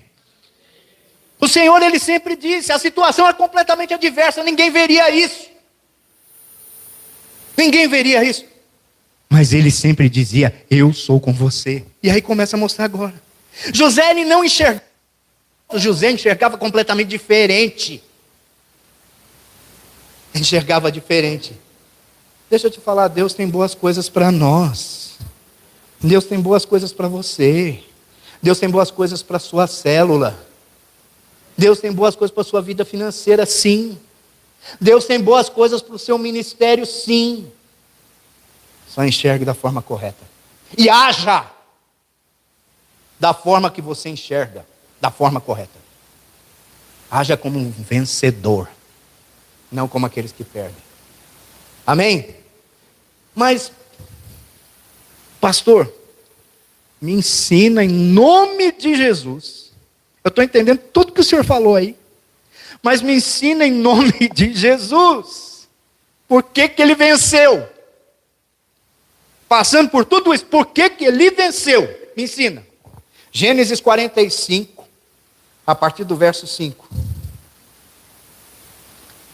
O Senhor, Ele sempre disse, a situação é completamente adversa, ninguém veria isso. Ninguém veria isso. Mas Ele sempre dizia, eu sou com você. E aí começa a mostrar agora. José, ele não enxergava. José enxergava completamente diferente. Enxergava diferente. Deixa eu te falar, Deus tem boas coisas para nós. Deus tem boas coisas para você. Deus tem boas coisas para a sua célula. Deus tem boas coisas para a sua vida financeira, sim. Deus tem boas coisas para o seu ministério, sim. Só enxergue da forma correta. E haja da forma que você enxerga, da forma correta. Haja como um vencedor, não como aqueles que perdem. Amém? Mas, pastor, me ensina em nome de Jesus. Eu estou entendendo tudo que o senhor falou aí. Mas me ensina em nome de Jesus. Por que que ele venceu? Passando por tudo isso, por que que ele venceu? Me ensina. Gênesis 45, a partir do verso 5.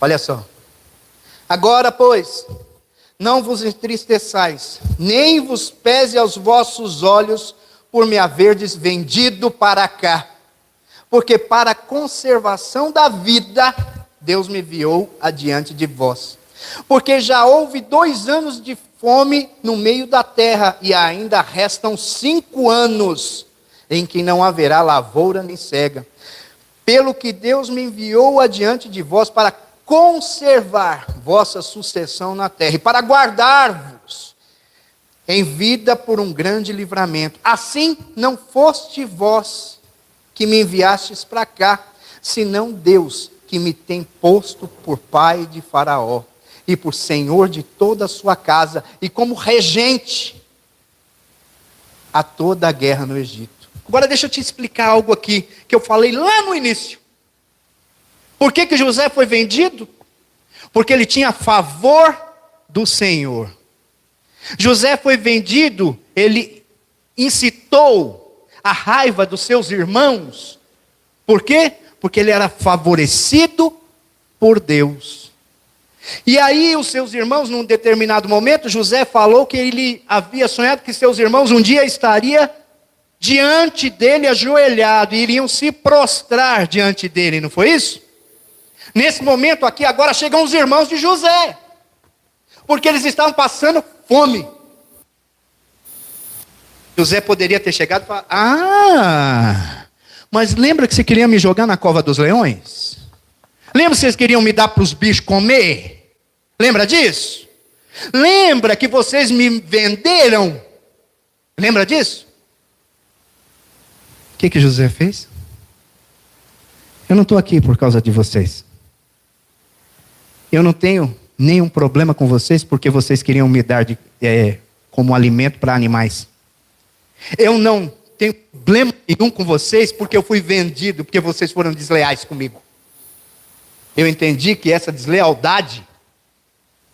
Olha só. Agora, pois, não vos entristeçais, nem vos pese aos vossos olhos, por me haverdes vendido para cá. Porque para a conservação da vida, Deus me enviou adiante de vós. Porque já houve 2 anos de fome no meio da terra, e ainda restam 5 anos em que não haverá lavoura nem cega. Pelo que Deus me enviou adiante de vós para conservar vossa sucessão na terra, e para guardar-vos em vida por um grande livramento. Assim não foste vós que me enviastes para cá, senão Deus, que me tem posto por pai de Faraó, e por senhor de toda a sua casa, e como regente a toda a guerra no Egito. Agora deixa eu te explicar algo aqui, que eu falei lá no início. Por que José foi vendido? Porque ele tinha favor do Senhor. José foi vendido, ele incitou a raiva dos seus irmãos. Por quê? Porque ele era favorecido por Deus. E aí os seus irmãos, num determinado momento, José falou que ele havia sonhado que seus irmãos um dia estariam diante dele ajoelhado, e iriam se prostrar diante dele, não foi isso? Nesse momento aqui, agora chegam os irmãos de José, porque eles estavam passando fome. José poderia ter chegado e falar: mas lembra que você queria me jogar na cova dos leões? Lembra que vocês queriam me dar para os bichos comer? Lembra disso? Lembra que vocês me venderam? Lembra disso? O que José fez? Eu não estou aqui por causa de vocês. Eu não tenho nenhum problema com vocês porque vocês queriam me dar como alimento para animais. Eu não tenho problema nenhum com vocês porque eu fui vendido, porque vocês foram desleais comigo. Eu entendi que essa deslealdade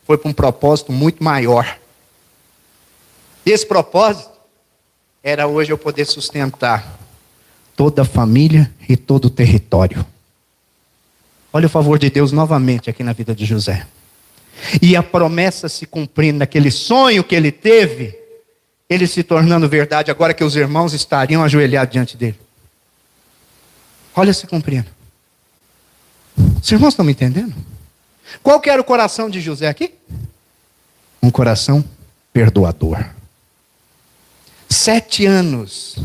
foi para um propósito muito maior. Esse propósito era hoje eu poder sustentar toda a família e todo o território. Olha o favor de Deus novamente aqui na vida de José. E a promessa se cumprindo naquele sonho que ele teve, ele se tornando verdade agora que os irmãos estariam ajoelhados diante dele. Olha se cumprindo. Os irmãos estão me entendendo? Qual que era o coração de José aqui? Um coração perdoador. 7 anos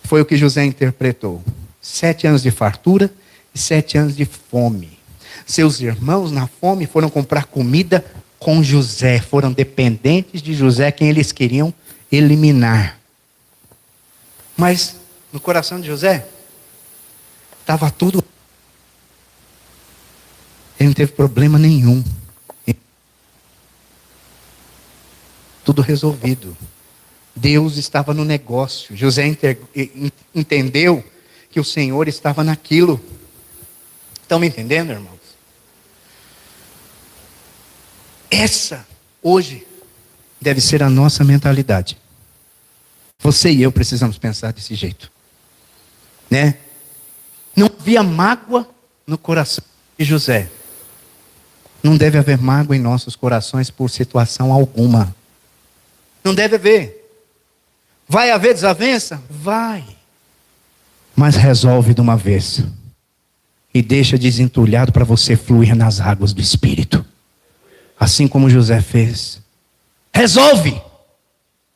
foi o que José interpretou. 7 anos de fartura e 7 anos de fome. Seus irmãos na fome foram comprar comida com José. Foram dependentes de José, quem eles queriam eliminar. Mas no coração de José estava tudo. Ele não teve problema nenhum. Tudo resolvido. Deus estava no negócio. José entendeu que o Senhor estava naquilo. Estão me entendendo, irmãos? Essa, hoje, deve ser a nossa mentalidade. Você e eu precisamos pensar desse jeito. Né? Não havia mágoa no coração de José. Não deve haver mágoa em nossos corações por situação alguma. Não deve haver. Vai haver desavença? Vai. Mas resolve de uma vez. E deixa desentulhado para você fluir nas águas do Espírito. Assim como José fez. Resolve.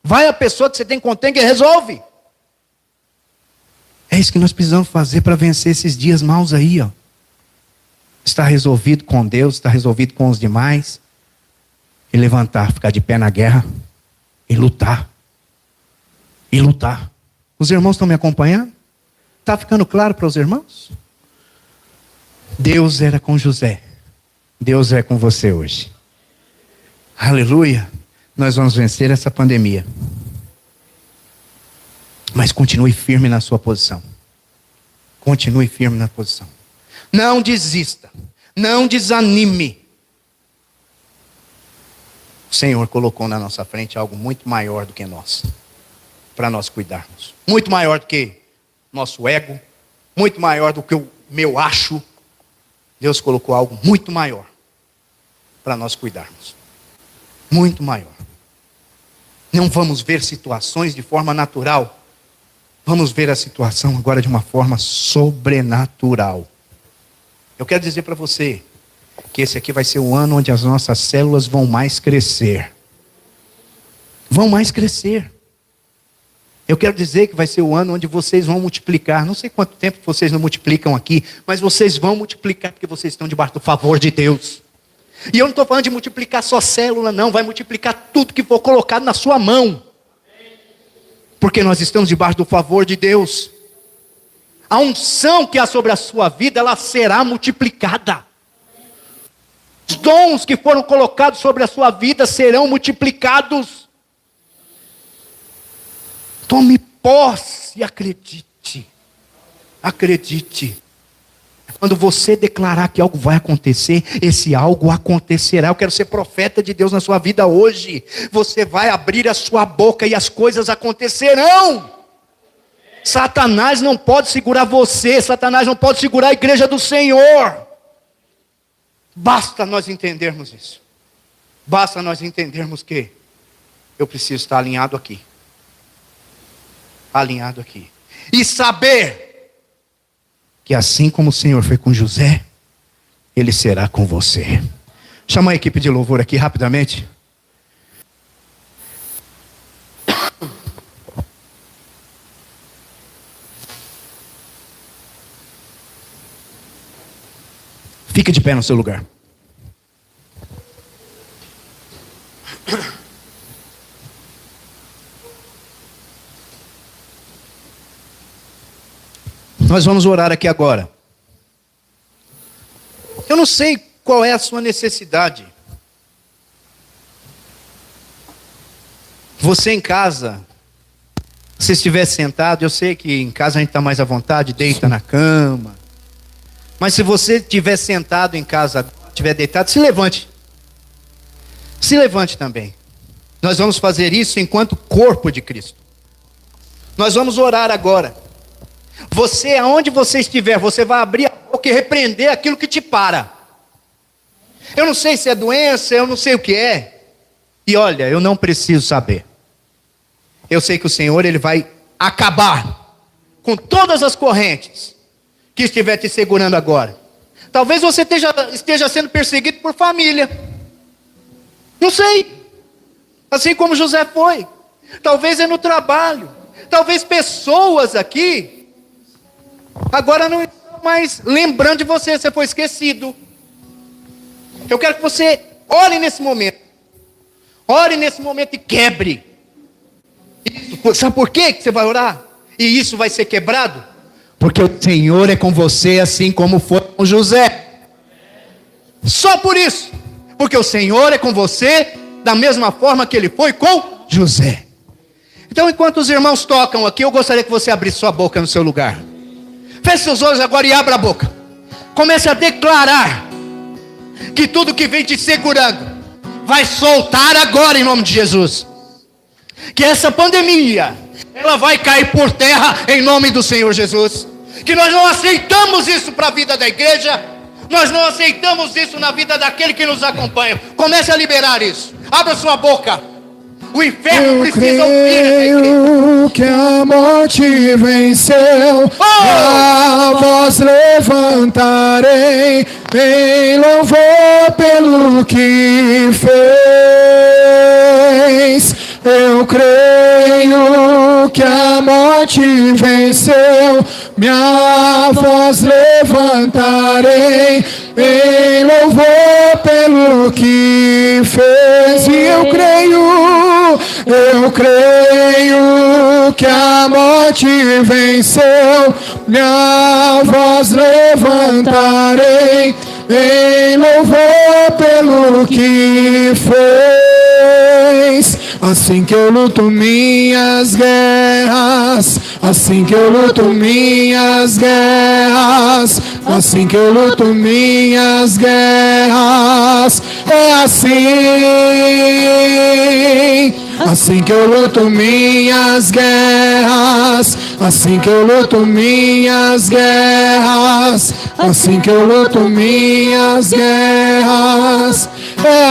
Vai a pessoa que você tem contente e resolve. É isso que nós precisamos fazer para vencer esses dias maus aí, ó. Está resolvido com Deus, está resolvido com os demais. E levantar, ficar de pé na guerra. E lutar. E lutar. Os irmãos estão me acompanhando? Está ficando claro para os irmãos? Deus era com José. Deus é com você hoje. Aleluia. Nós vamos vencer essa pandemia. Mas continue firme na sua posição. Continue firme na posição. Não desista. Não desanime. O Senhor colocou na nossa frente algo muito maior do que nós. Para nós cuidarmos. Muito maior do que nosso ego. Muito maior do que o meu acho. Deus colocou algo muito maior. Para nós cuidarmos. Muito maior. Não vamos ver situações de forma natural. Vamos ver a situação agora de uma forma sobrenatural. Eu quero dizer para você que esse aqui vai ser o ano onde as nossas células vão mais crescer. Vão mais crescer. Eu quero dizer que vai ser o ano onde vocês vão multiplicar. Não sei quanto tempo vocês não multiplicam aqui, mas vocês vão multiplicar porque vocês estão debaixo do favor de Deus. E eu não estou falando de multiplicar só célula, não. Vai multiplicar tudo que for colocado na sua mão. Porque nós estamos debaixo do favor de Deus. A unção que há sobre a sua vida, ela será multiplicada. Os dons que foram colocados sobre a sua vida serão multiplicados. Tome posse e acredite. Acredite. Quando você declarar que algo vai acontecer, esse algo acontecerá. Eu quero ser profeta de Deus na sua vida hoje. Você vai abrir a sua boca e as coisas acontecerão. Satanás não pode segurar você. Satanás não pode segurar a igreja do Senhor. Basta nós entendermos isso. Basta nós entendermos que eu preciso estar alinhado aqui. Alinhado aqui. E saber que assim como o Senhor foi com José, Ele será com você. Chama a equipe de louvor aqui rapidamente. Fique de pé no seu lugar. Nós vamos orar aqui agora. Eu não sei qual é a sua necessidade. Você em casa, se estiver sentado, eu sei que em casa a gente está mais à vontade, deita na cama. Mas se você estiver sentado em casa, estiver deitado, se levante. Se levante também. Nós vamos fazer isso enquanto corpo de Cristo. Nós vamos orar agora. Você, aonde você estiver, você vai abrir a boca e repreender aquilo que te para. Eu não sei se é doença, eu não sei o que é. E olha, eu não preciso saber. Eu sei que o Senhor, Ele vai acabar com todas as correntes que estiver te segurando agora. Talvez você esteja sendo perseguido por família. Não sei. Assim como José foi. Talvez é no trabalho. Talvez pessoas aqui agora não estão mais lembrando de você. Você foi esquecido. Eu quero que você ore nesse momento. Ore nesse momento e quebre. Isso. Sabe por quê que você vai orar? E isso vai ser quebrado? Porque o Senhor é com você assim como foi com José. Só por isso. Porque o Senhor é com você da mesma forma que Ele foi com José. Então, enquanto os irmãos tocam aqui, eu gostaria que você abrisse sua boca no seu lugar. Feche seus olhos agora e abra a boca. Comece a declarar que tudo que vem te segurando vai soltar agora em nome de Jesus. Que essa pandemia, ela vai cair por terra em nome do Senhor Jesus. Que nós não aceitamos isso para a vida da igreja. Nós não aceitamos isso na vida daquele que nos acompanha. Comece a liberar isso. Abra sua boca. O inferno precisa ouvir que a morte venceu. A voz levantarei em louvor pelo que fez. Eu creio que a morte venceu. Minha voz levantarei em louvor pelo que fez. E eu creio que a morte venceu. Minha voz levantarei em louvor pelo que fez. Assim que eu luto minhas guerras, assim que eu luto minhas guerras, assim que eu luto minhas guerras, é assim. Assim que eu luto minhas guerras, assim que eu luto minhas guerras, assim que eu luto minhas guerras, é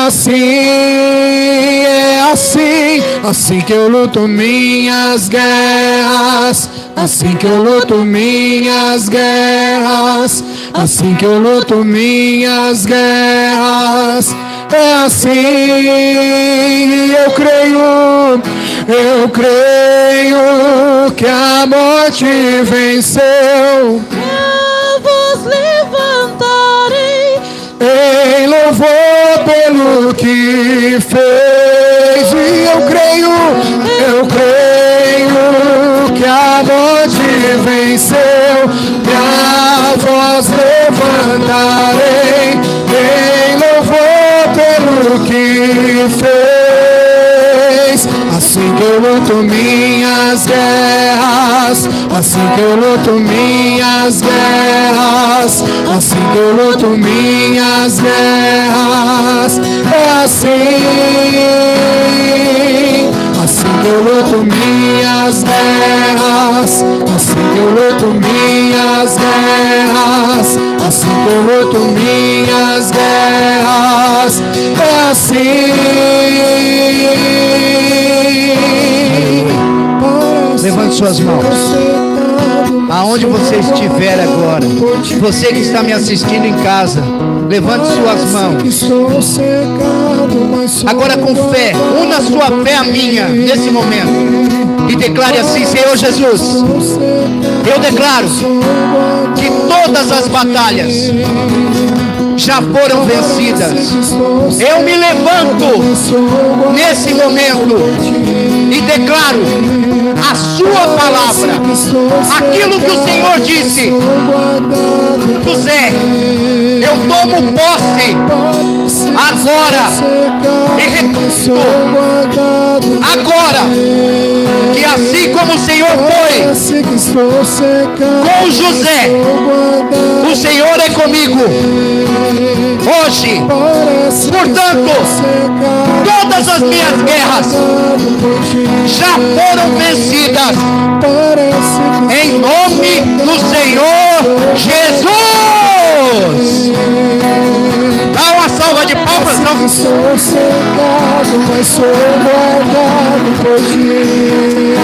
assim, assim que eu luto minhas guerras, assim que eu luto minhas guerras, assim que eu luto minhas guerras. É assim, eu creio que a morte venceu. Eu vos levantarei Em louvor pelo que fez. E eu creio que a morte venceu. Minha voz levantarei em louvor pelo que fez. Assim que eu luto minhas guerras, assim que eu luto minhas guerras, assim que eu luto minhas guerras. É assim, assim que eu luto minhas guerras, assim que eu luto minhas guerras, assim que eu luto minhas guerras. É assim. Levante suas mãos. Aonde você estiver agora, você que está me assistindo em casa, levante suas mãos. Agora com fé, una sua fé à minha nesse momento e declare assim: Senhor Jesus, eu declaro que todas as batalhas já foram vencidas. Eu me levanto nesse momento e declaro a sua palavra, aquilo que o Senhor disse. José, eu tomo posse agora e repito agora que assim como o Senhor foi com José, o Senhor é comigo hoje. Portanto, todas as minhas guerras já foram vencidas em nome do Senhor Jesus. Dá uma salva de palmas. Sou cegado, mas sou guardado por ti.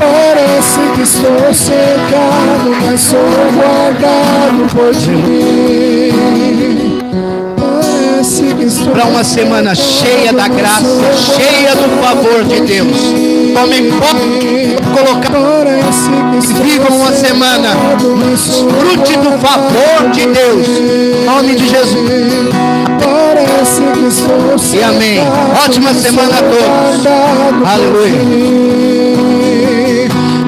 Parece que estou cegado, mas sou guardado por ti. Para uma semana cheia da graça, cheia do favor de Deus. Tomem posse, colocar e vivam uma semana fruto do favor de Deus. Em nome de Jesus. E amém. Ótima semana a todos. Aleluia.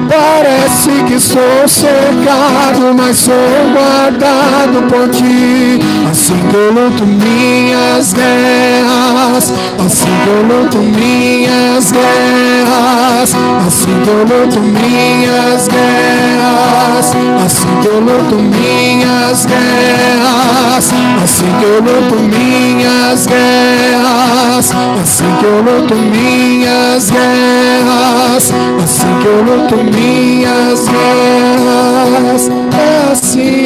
Parece que sou cercado, mas sou guardado por ti. Assim que eu luto minhas guerras, assim que eu luto minhas guerras, assim que eu luto minhas guerras, assim que eu luto minhas guerras, assim que eu luto minhas guerras, assim que eu luto minhas guerras, assim que eu luto minhas guerras. É assim.